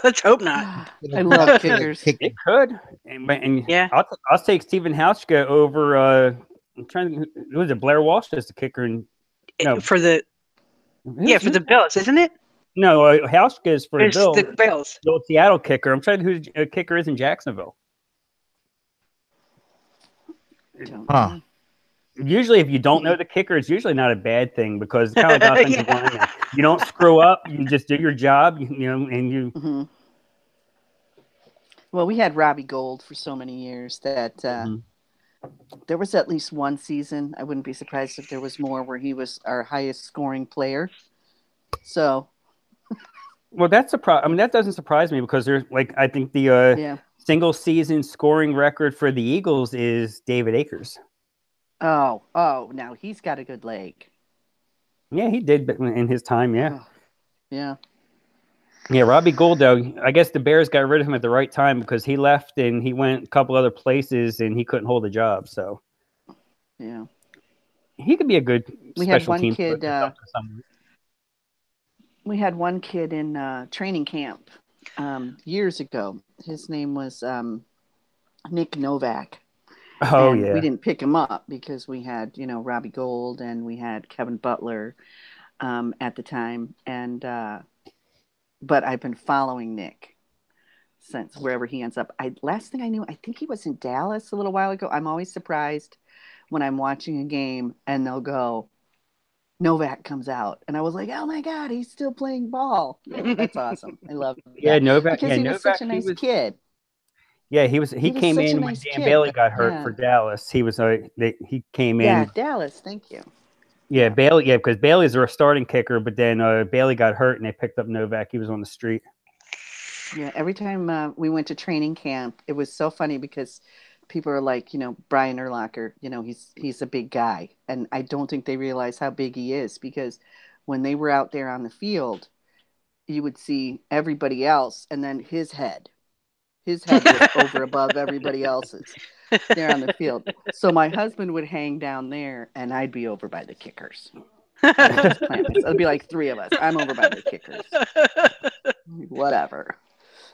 Let's hope not. I love kickers. It could. And yeah. I'll take Stephen Hauschka over. I'm trying to. Who was it? Blair Walsh as the kicker. For the Bills, isn't it? No, Hauschka is for the Bills. The Bills. The old Seattle kicker. I'm trying to who the kicker is in Jacksonville. Huh. Usually, if you don't know the kicker, it's usually not a bad thing because it's kind of like offensive lineman. You don't screw up. You just do your job. And you. Mm-hmm. Well, we had Robbie Gould for so many years that there was at least one season. I wouldn't be surprised if there was more where he was our highest scoring player. So. Well, that's I mean, that doesn't surprise me because there's I think the single season scoring record for the Eagles is David Akers. Oh, now he's got a good leg. Yeah, he did in his time, yeah. Oh, yeah. Yeah, Robbie Gould, though, I guess the Bears got rid of him at the right time because he left and he went a couple other places and he couldn't hold a job, so. Yeah. He could be a good special team. We had one kid in training camp years ago. His name was Nick Novak. Oh, and yeah. We didn't pick him up because we had, Robbie Gould and we had Kevin Butler at the time. And but I've been following Nick since wherever he ends up. Last thing I knew, I think he was in Dallas a little while ago. I'm always surprised when I'm watching a game and they'll go, Novak comes out. And I was like, oh my God, he's still playing ball. That's awesome. I love that. Yeah, Novak. Because he was such a nice kid. Yeah, he came in when Dan Bailey got hurt for Dallas. He was he came in. Yeah, Dallas. Thank you. Yeah, Bailey. Yeah, because Bailey's a starting kicker, but then Bailey got hurt and they picked up Novak. He was on the street. Yeah, every time we went to training camp, it was so funny because people are like, Brian Urlacher, he's a big guy, and I don't think they realize how big he is because when they were out there on the field, you would see everybody else, and then his head was over above everybody else's there on the field. So my husband would hang down there and I'd be over by the kickers. It'd be like three of us. I'm over by the kickers. Whatever.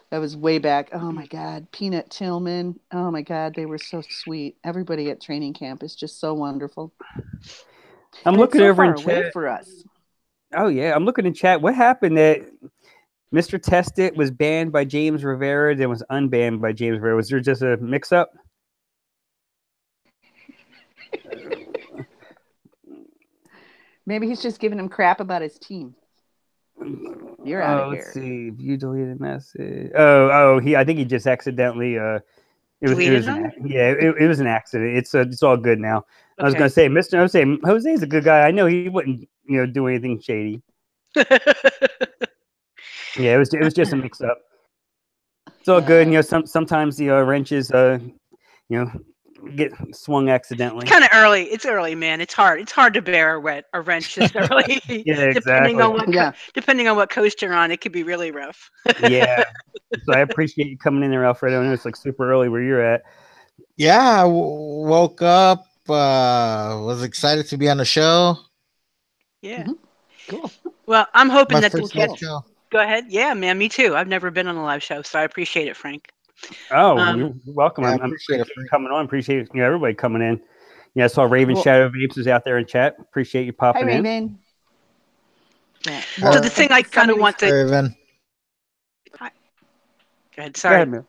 That was way back. Oh my God. Peanut Tillman. Oh my God. They were so sweet. Everybody at training camp is just so wonderful. I'm looking over in chat for us. Oh yeah. I'm looking in chat. What happened that Mr. Test It was banned by James Rivera, then was unbanned by James Rivera. Was there just a mix-up? Maybe he's just giving him crap about his team. You're out of here. Let's see. View deleted message. I think he just accidentally it was it was an accident. It's all good now. I was gonna say, Mr. Jose's a good guy. I know he wouldn't do anything shady. Yeah, it was just a mix up. It's all good. Sometimes the wrenches get swung accidentally. Kind of early. It's early, man. It's hard. It's hard to bear a wrench this early. Yeah, exactly. Depending on what coast you're on, it could be really rough. Yeah. So I appreciate you coming in there, Alfredo. I know it's like super early where you're at. Yeah, I woke up. Was excited to be on the show. Yeah. Mm-hmm. Cool. Well, I'm hoping that the show. Go ahead. Yeah, man. Me too. I've never been on a live show, so I appreciate it, Frank. Oh, you're welcome. Yeah, I appreciate you coming on. Appreciate everybody coming in. Yeah, I saw Raven Shadow Vapes was out there in chat. Appreciate you popping in. Hi, Raven. Yeah. So the thing I kind of want to. Raven. Go ahead. Sorry. Go ahead, man.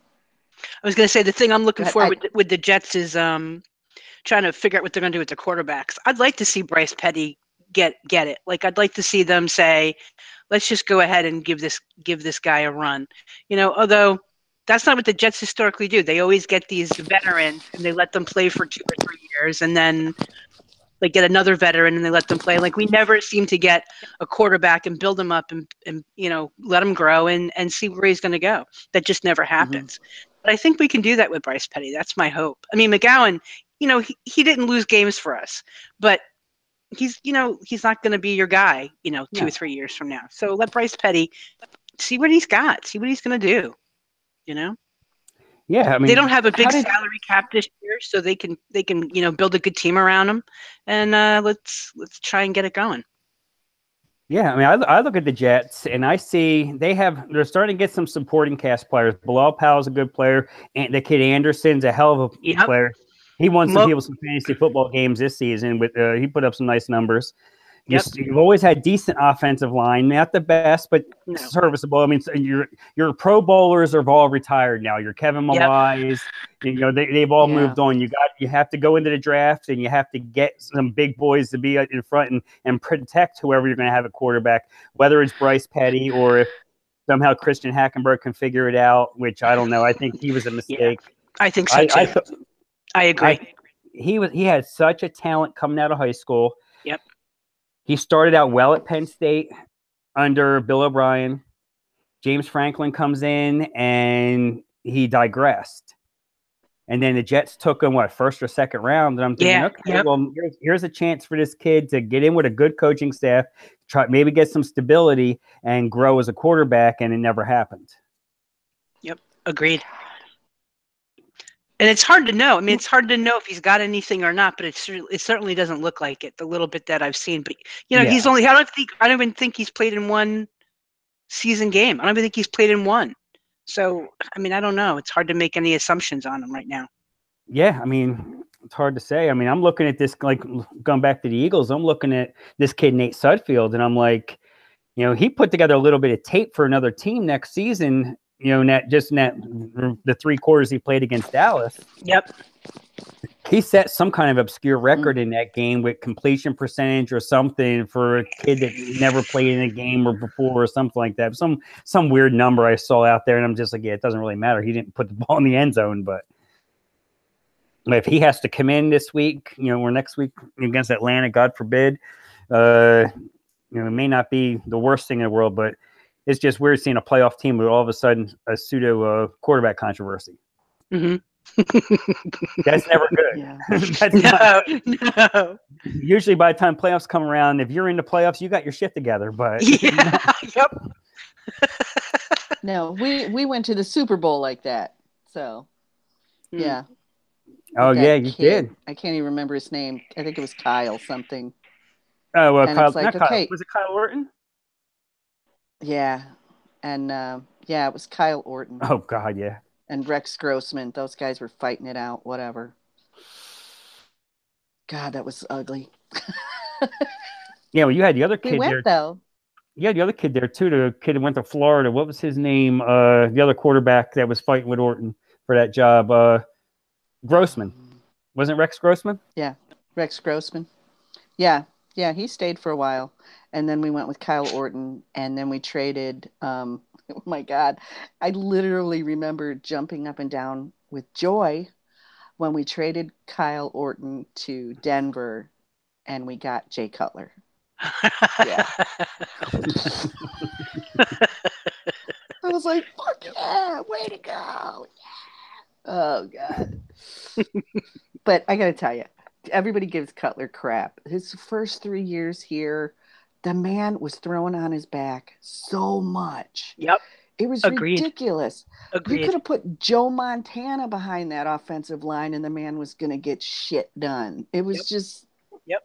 I was going to say the thing I'm looking for with the Jets is trying to figure out what they're going to do with the quarterbacks. I'd like to see Bryce Petty get it. Like I'd like to see them say, let's just go ahead and give this guy a run. Although that's not what the Jets historically do. They always get these veterans and they let them play for 2 or 3 years, and then they get another veteran and they let them play. Like we never seem to get a quarterback and build him up and let him grow and see where he's going to go. That just never happens. Mm-hmm. But I think we can do that with Bryce Petty. That's my hope. I mean, McGowan, he didn't lose games for us, but he's not going to be your guy, 2 or 3 years from now. So let Bryce Petty see what he's got, see what he's going to do, Yeah, I mean, they don't have a big salary cap this year, so they can build a good team around him, and let's try and get it going. Yeah, I mean, I look at the Jets and I see they're starting to get some supporting cast players. Bilal Powell's a good player, and the kid Anderson's a hell of a player. He won some fantasy football games this season. He put up some nice numbers. You've always had decent offensive line, not the best, but serviceable. I mean, so your Pro Bowlers have all retired now. Your Kevin Malais, they've all moved on. You have to go into the draft and you have to get some big boys to be in front and protect whoever you're going to have at quarterback, whether it's Bryce Petty or if somehow Christian Hackenberg can figure it out, which I don't know. I think he was a mistake. I think so too. I agree. He had such a talent coming out of high school. Yep. He started out well at Penn State under Bill O'Brien. James Franklin comes in and he digressed. And then the Jets took him, first or second round? And I'm thinking, well, here's a chance for this kid to get in with a good coaching staff, maybe get some stability and grow as a quarterback, and it never happened. Yep, agreed. And it's hard to know. I mean, it's hard to know if he's got anything or not, but it certainly doesn't look like it, the little bit that I've seen. But, he's only – I don't even think he's played in one season game. I don't even think he's played in one. So, I mean, I don't know. It's hard to make any assumptions on him right now. Yeah, I mean, it's hard to say. I mean, I'm looking at this, like, going back to the Eagles, I'm looking at this kid, Nate Sudfeld, and I'm like, he put together a little bit of tape for another team next season – the 3 quarters he played against Dallas. Yep. He set some kind of obscure record in that game with completion percentage or something for a kid that never played in a game or before or something like that. Some weird number I saw out there, and I'm just like, it doesn't really matter. He didn't put the ball in the end zone, but if he has to come in this week, or next week against Atlanta, God forbid, it may not be the worst thing in the world, but it's just weird seeing a playoff team with all of a sudden a pseudo quarterback controversy. Mm-hmm. That's never good. Yeah. No. Usually by the time playoffs come around, if you're in the playoffs, you got your shit together. But yep. No, we went to the Super Bowl like that. So, yeah. Oh, yeah, you did. I can't even remember his name. I think it was Kyle something. Oh, well, and Kyle, like, Kyle. Was it Kyle Orton? Yeah. And, it was Kyle Orton. Oh, God, yeah. And Rex Grossman. Those guys were fighting it out, whatever. God, that was ugly. Yeah, well, you had the other kid there. Though. You had the other kid there, too. The kid that went to Florida. What was his name? The other quarterback that was fighting with Orton for that job. Grossman. Wasn't Rex Grossman? Yeah, Rex Grossman. Yeah. Yeah, he stayed for a while. And then we went with Kyle Orton. And then we traded. Oh my God. I literally remember jumping up and down with joy when we traded Kyle Orton to Denver and we got Jay Cutler. Yeah. I was like, fuck yeah, way to go. Yeah. Oh, God. But I got to tell you, everybody gives Cutler crap. His first 3 years here, the man was throwing on his back so much. Yep. It was Agreed. ridiculous. Agreed. You could have put Joe Montana behind that offensive line and the man was going to get shit done. It was just. Yep.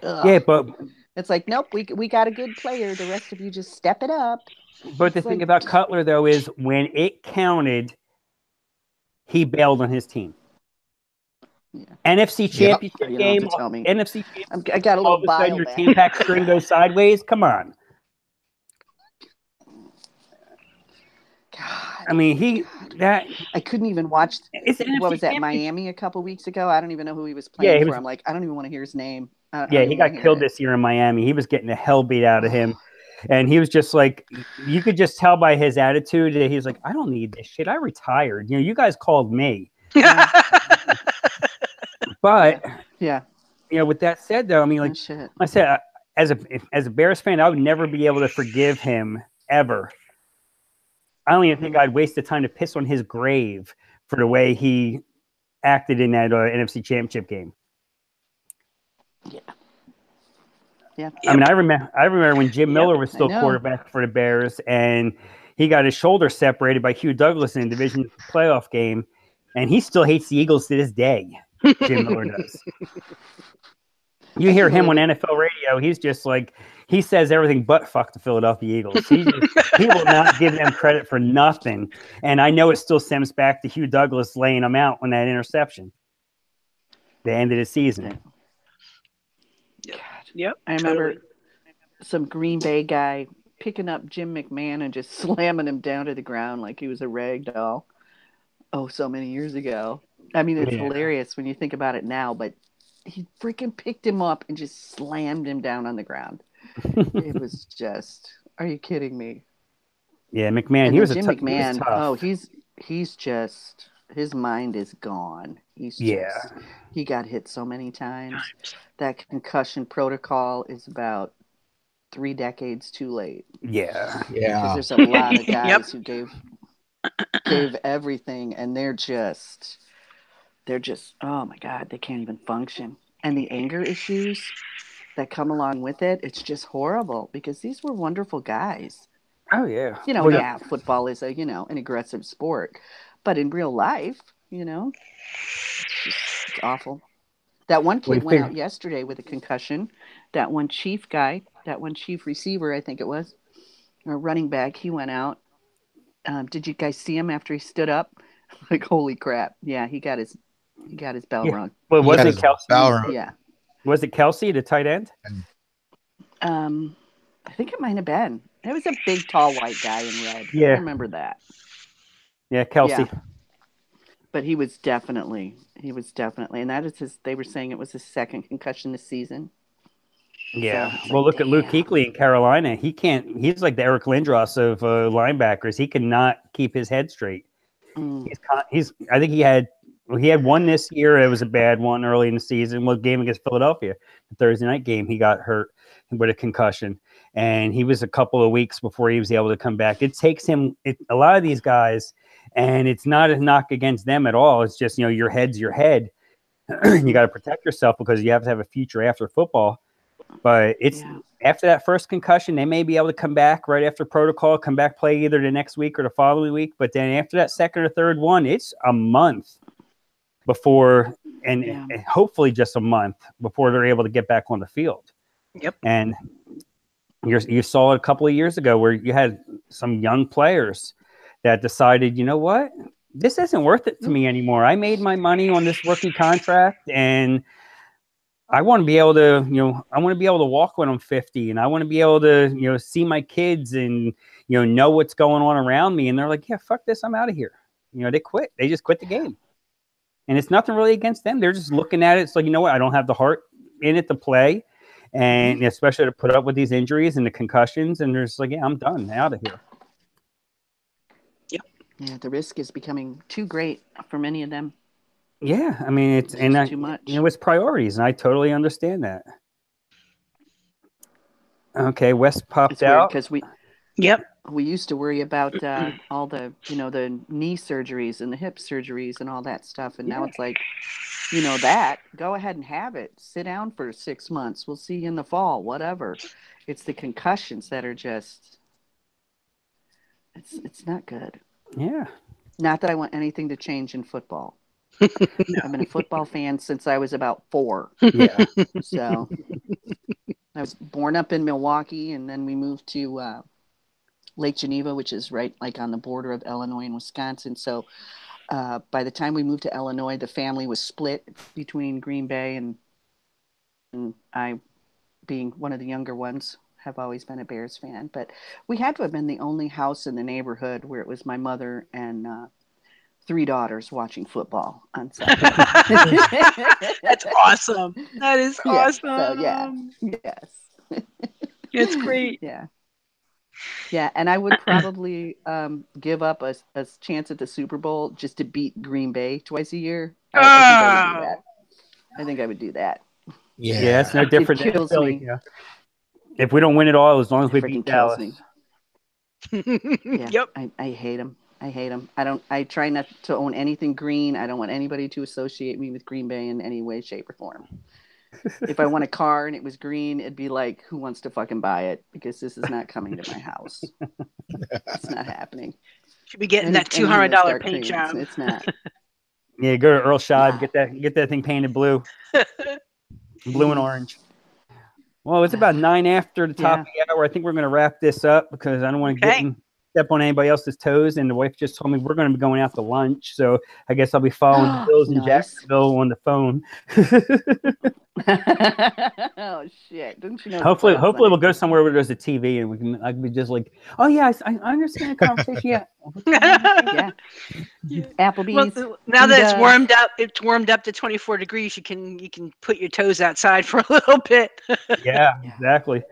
Ugh. Yeah, but it's like, nope, we got a good player. The rest of you just step it up. But the thing about Cutler, though, is when it counted, he bailed on his team. Yeah. NFC Championship game, NFC. I got a little all of a sudden your back. Tampax string goes sideways. Come on. God. I mean, I couldn't even watch. What was that? Miami a couple weeks ago. I don't even know who he was playing for. I'm like, I don't even want to hear his name. He got killed this year in Miami. He was getting the hell beat out of him. And he was just like, you could just tell by his attitude that he's like, I don't need this shit. I retired. You guys called me. But with that said, though, I mean, like I said, as a Bears fan, I would never be able to forgive him ever. I don't even think I'd waste the time to piss on his grave for the way he acted in that NFC Championship game. Yeah. I mean, I remember when Jim Miller was still quarterback for the Bears, and he got his shoulder separated by Hugh Douglas in a division playoff game, and he still hates the Eagles to this day. Jim Miller does. You hear him on NFL radio, he's just like, he says everything but fuck the Philadelphia Eagles. He will not give them credit for nothing. And I know it still stems back to Hugh Douglas laying them out on that interception. The end of the season. Yep. I remember some Green Bay guy picking up Jim McMahon and just slamming him down to the ground like he was a rag doll. Oh, so many years ago. I mean, it's hilarious when you think about it now, but he freaking picked him up and just slammed him down on the ground. It was just, are you kidding me? Yeah, McMahon, he was McMahon. Oh, he's just, his mind is gone. He got hit so many times. That concussion protocol is about 3 decades too late. Yeah. Because there's a lot of guys who gave everything, and they're just, oh my God, they can't even function. And the anger issues that come along with it, it's just horrible because these were wonderful guys. Oh, yeah. Football is an aggressive sport, but in real life, it's awful. That one kid went out yesterday with a concussion. That one chief receiver, I think it was, or running back, he went out. Did you guys see him after he stood up? Like, holy crap. Yeah, he got his bell rung. Well, was it Kelsey? Yeah. Was it Kelsey, the tight end? I think it might have been. It was a big, tall, white guy in red. Yeah. I remember that. Yeah, Kelsey. Yeah. But he was definitely, and that is they were saying it was his second concussion this season. Yeah. So well, look at Luke Kuechly in Carolina. He's like the Eric Lindros of linebackers. He cannot keep his head straight. I think he had one this year. It was a bad one early in the season. One game against Philadelphia, the Thursday night game. He got hurt with a concussion, and he was a couple of weeks before he was able to come back. It takes him a lot of these guys, and it's not a knock against them at all. It's just your head's your head. You got to protect yourself because you have to have a future after football. But it's after that first concussion, they may be able to come back right after protocol, come back, play either the next week or the following week. But then after that second or third one, it's a month before, and hopefully just a month before they're able to get back on the field. Yep. And you saw it a couple of years ago where you had some young players that decided, you know what, this isn't worth it to me anymore. I made my money on this rookie contract, and I want to be able to, walk when I'm 50, and I want to be able to, see my kids and, know what's going on around me. And they're like, yeah, fuck this. I'm out of here. They quit. They just quit the game. And it's nothing really against them. They're just looking at it. It's like, you know what? I don't have the heart in it to play. and especially to put up with these injuries and the concussions. And they're just like, yeah, I'm done, out of here. Yep. Yeah, the risk is becoming too great for many of them. Yeah, I mean, it's too much. It's priorities, and I totally understand that. Okay, Wes popped it's weird out because we used to worry about all the the knee surgeries and the hip surgeries and all that stuff, and now it's like, that go ahead and have it. Sit down for 6 months. We'll see you in the fall. Whatever. It's the concussions that are just. It's not good. Yeah. Not that I want anything to change in football. I've been a football fan since I was about 4. Yeah. So I was born up in Milwaukee, and then we moved to Lake Geneva, which is right like on the border of Illinois and Wisconsin. So by the time we moved to Illinois, the family was split between Green Bay, and I, being one of the younger ones, have always been a Bears fan. But we had to have been the only house in the neighborhood where it was my mother and 3 daughters watching football on Saturday. That's awesome. That is awesome. So yes. It's great. Yeah, and I would probably give up a chance at the Super Bowl just to beat Green Bay twice a year. I think I would do that. Yeah, it's no different than Philly. Me. Yeah. If we don't win it all, as long as we beat Dallas. Yep. I hate them. I try not to own anything green. I don't want anybody to associate me with Green Bay in any way, shape, or form. If I want a car and it was green, it'd be like, who wants to fucking buy it? Because this is not coming to my house. It's not happening. Should be getting that $200 paint job. It's not. Yeah, go to Earl Scheib, get that thing painted blue. Blue and orange. Well, it's about 9 after the top of the hour. I think we're going to wrap this up because I don't want to step on anybody else's toes. And the wife just told me we're going to be going out to lunch. So I guess I'll be following the Bills in Jacksonville on the phone. Oh, shit. Didn't you know? Hopefully we'll go somewhere where there's a TV and I can be just like, oh, yeah, I understand the conversation. Yeah. Applebee's. Well, now that it's warmed up to 24 degrees, you can put your toes outside for a little bit. Yeah, exactly.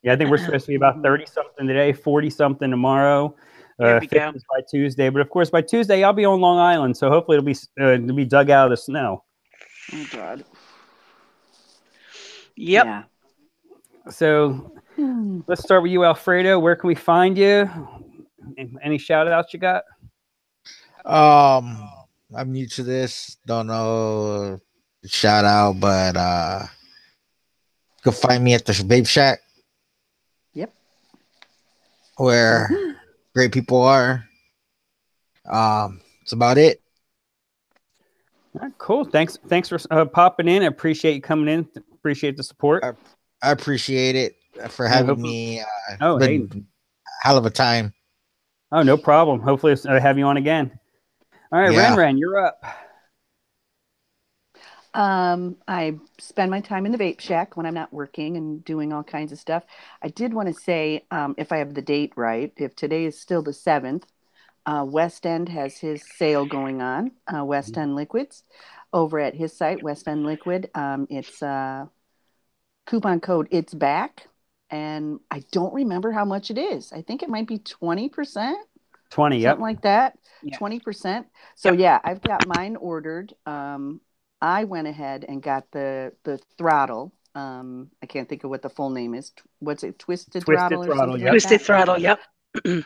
Yeah, I think we're supposed to be about 30-something today, 40-something tomorrow. 50 by Tuesday. But of course, by Tuesday, I'll be on Long Island, so hopefully it'll be dug out of the snow. Oh God. Yep. Yeah. So let's start with you, Alfredo. Where can we find you? Any shout outs you got? I'm new to this. Don't know shout out, but you can find me at the Vape Shack. Yep. Where great people are. That's about it. All right, cool. Thanks for popping in. I appreciate you coming in. Appreciate the support. I appreciate it for having me. Hey. Hell of a time. Oh, no problem. Hopefully I'll have you on again. All right, Yeah. Ren, you're up. I spend my time in the Vape Shack when I'm not working and doing all kinds of stuff. I did want to say, if I have the date right, if today is still the 7th, West End has his sale going on, West End Liquids, over at his site, West End Liquid. It's coupon code It's Back, and I don't remember how much it is. I think it might be 20%. 20, something like that. Yeah. 20%. So yeah, I've got mine ordered. I went ahead and got the throttle. I can't think of what the full name is. What's it? Twisted Throttle or something? Yep. Twisted Throttle. Yep.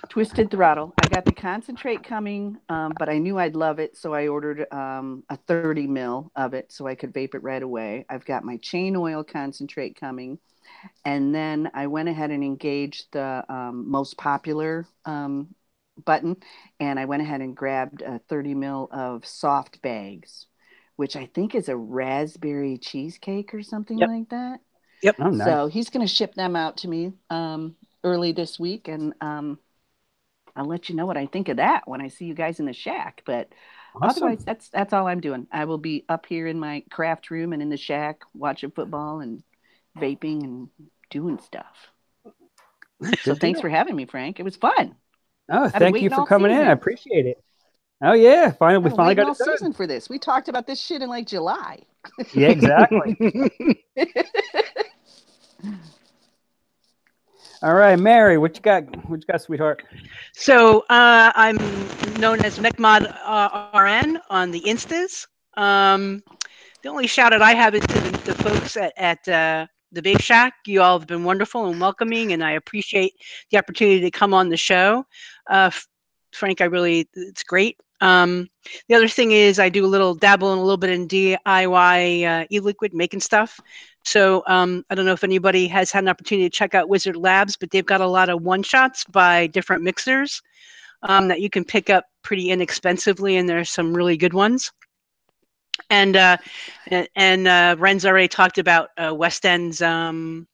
Twisted Throttle. I got the concentrate coming, but I knew I'd love it, so I ordered a 30 mil of it so I could vape it right away. I've got my chain oil concentrate coming, and then I went ahead and engaged the most popular button, and I went ahead and grabbed 30 mil of soft bags, which I think is a raspberry cheesecake or something like that. Yep. Oh, nice. So he's going to ship them out to me early this week, and I'll let you know what I think of that when I see you guys in the shack. But otherwise, that's all I'm doing. I will be up here in my craft room and in the shack watching football and vaping and doing stuff. So thanks for having me, Frank. It was fun. Oh, thank you for coming in. I appreciate it. Oh yeah, we finally got all season for this. We talked about this shit in like July. Yeah, exactly. All right, Mary, what you got? What you got, sweetheart? So I'm known as McMod RN on the Instas. The only shout out I have is to the folks at the Vape Shack. You all have been wonderful and welcoming, and I appreciate the opportunity to come on the show. Frank, it's great. The other thing is I do dabble in a little bit in DIY e-liquid making stuff. So I don't know if anybody has had an opportunity to check out Wizard Labs, but they've got a lot of one-shots by different mixers that you can pick up pretty inexpensively, and there's some really good ones. And Ren's already talked about West End's sale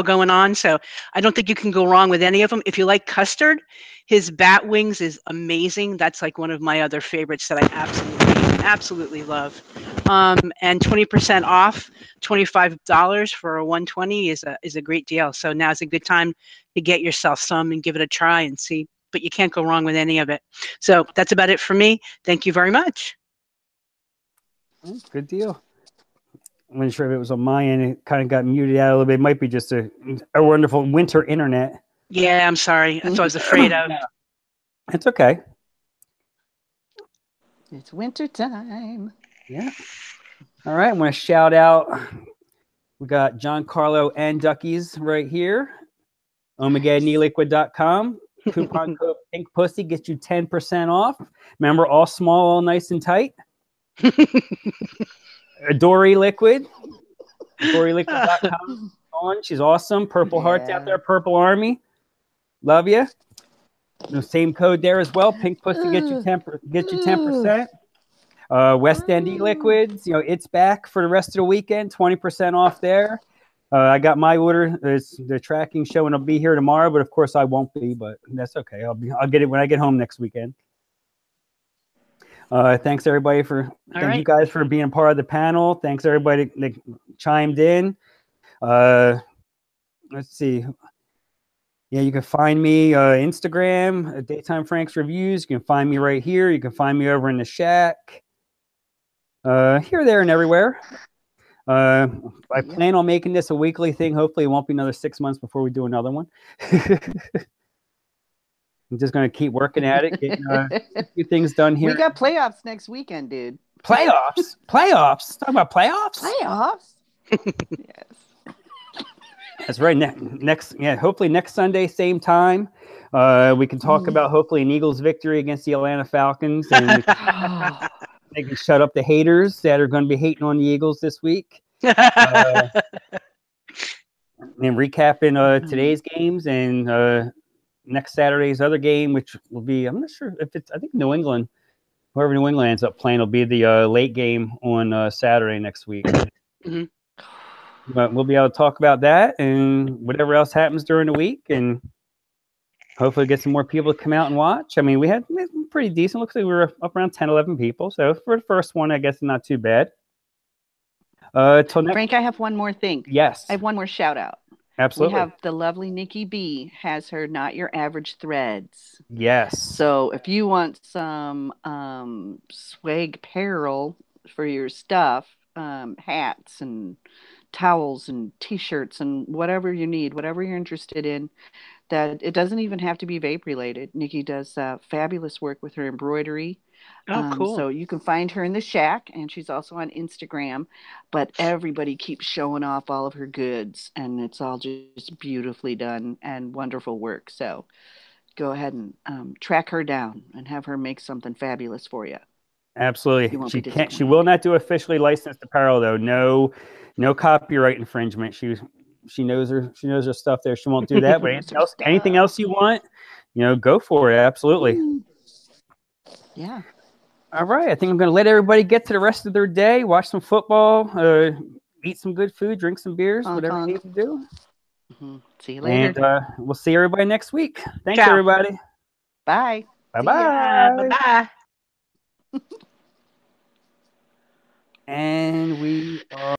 going on, so I don't think you can go wrong with any of them. If you like custard, his bat wings is amazing. That's like one of my other favorites that I absolutely love. And 20% off, $25 for a 120 is a great deal. So now's a good time to get yourself some and give it a try and see. But you can't go wrong with any of it. So that's about it for me. Thank you very much. Good deal. I'm not sure if it was on my end. It kind of got muted out a little bit. It might be just a wonderful winter internet. Yeah, I'm sorry. That's what I was afraid of. It's okay. It's winter time. Yeah. All right. I want to shout out. We got John Carlo and Duckies right here. OmeganeLiquid.com. Coupon code Pink Pussy gets you 10% off. Remember, all small, all nice and tight. Dory Liquid. DoryLiquid.com. She's awesome. Purple hearts out there. Purple Army. Love you. The same code there as well. Pink Pussy gets you 10%. West End E-Liquids. It's back for the rest of the weekend. 20% off there. I got my order. The tracking showing I'll be here tomorrow, but of course I won't be. But that's okay. I'll get it when I get home next weekend. Thanks everybody thank you guys for being part of the panel. Thanks everybody that chimed in. Let's see. Yeah, you can find me Instagram, Daytime Franks Reviews. You can find me right here. You can find me over in the shack. Here, there, and everywhere. I plan on making this a weekly thing. Hopefully it won't be another 6 months before we do another one. I'm just going to keep working at it, getting a few things done here. We got playoffs next weekend, dude. Playoffs? Playoffs? Talking about playoffs? Playoffs? Yes. That's right. Hopefully next Sunday, same time. We can talk about hopefully an Eagles victory against the Atlanta Falcons. And they can shut up the haters that are going to be hating on the Eagles this week. And recapping today's games and next Saturday's other game, which will be, I'm not sure if I think New England, whoever New England ends up playing, will be the late game on Saturday next week. Mm-hmm. But we'll be able to talk about that and whatever else happens during the week, and hopefully get some more people to come out and watch. I mean, we had pretty decent. Looks like we were up around 10, 11 people. So for the first one, I guess not too bad. Frank, I have one more thing. Yes. I have one more shout out. Absolutely. We have the lovely Nikki B has her Not Your Average threads. Yes. So if you want some swag apparel for your stuff, hats and towels and t-shirts and whatever you need, whatever you're interested in, that it doesn't even have to be vape related. Nikki does fabulous work with her embroidery. Oh, cool. So you can find her in the shack, and she's also on Instagram, but everybody keeps showing off all of her goods, and it's all just beautifully done and wonderful work. So go ahead and track her down and have her make something fabulous for you. Absolutely. She will not do officially licensed apparel though. No copyright infringement. She knows her stuff there. She won't do that. But anything else you want, go for it. Absolutely. Yeah. All right. I think I'm going to let everybody get to the rest of their day, watch some football, eat some good food, drink some beers, whatever you need to do. Mm-hmm. See you later. And we'll see everybody next week. Thanks, Ciao. everybody. Bye. Bye-bye. Bye-bye. And we are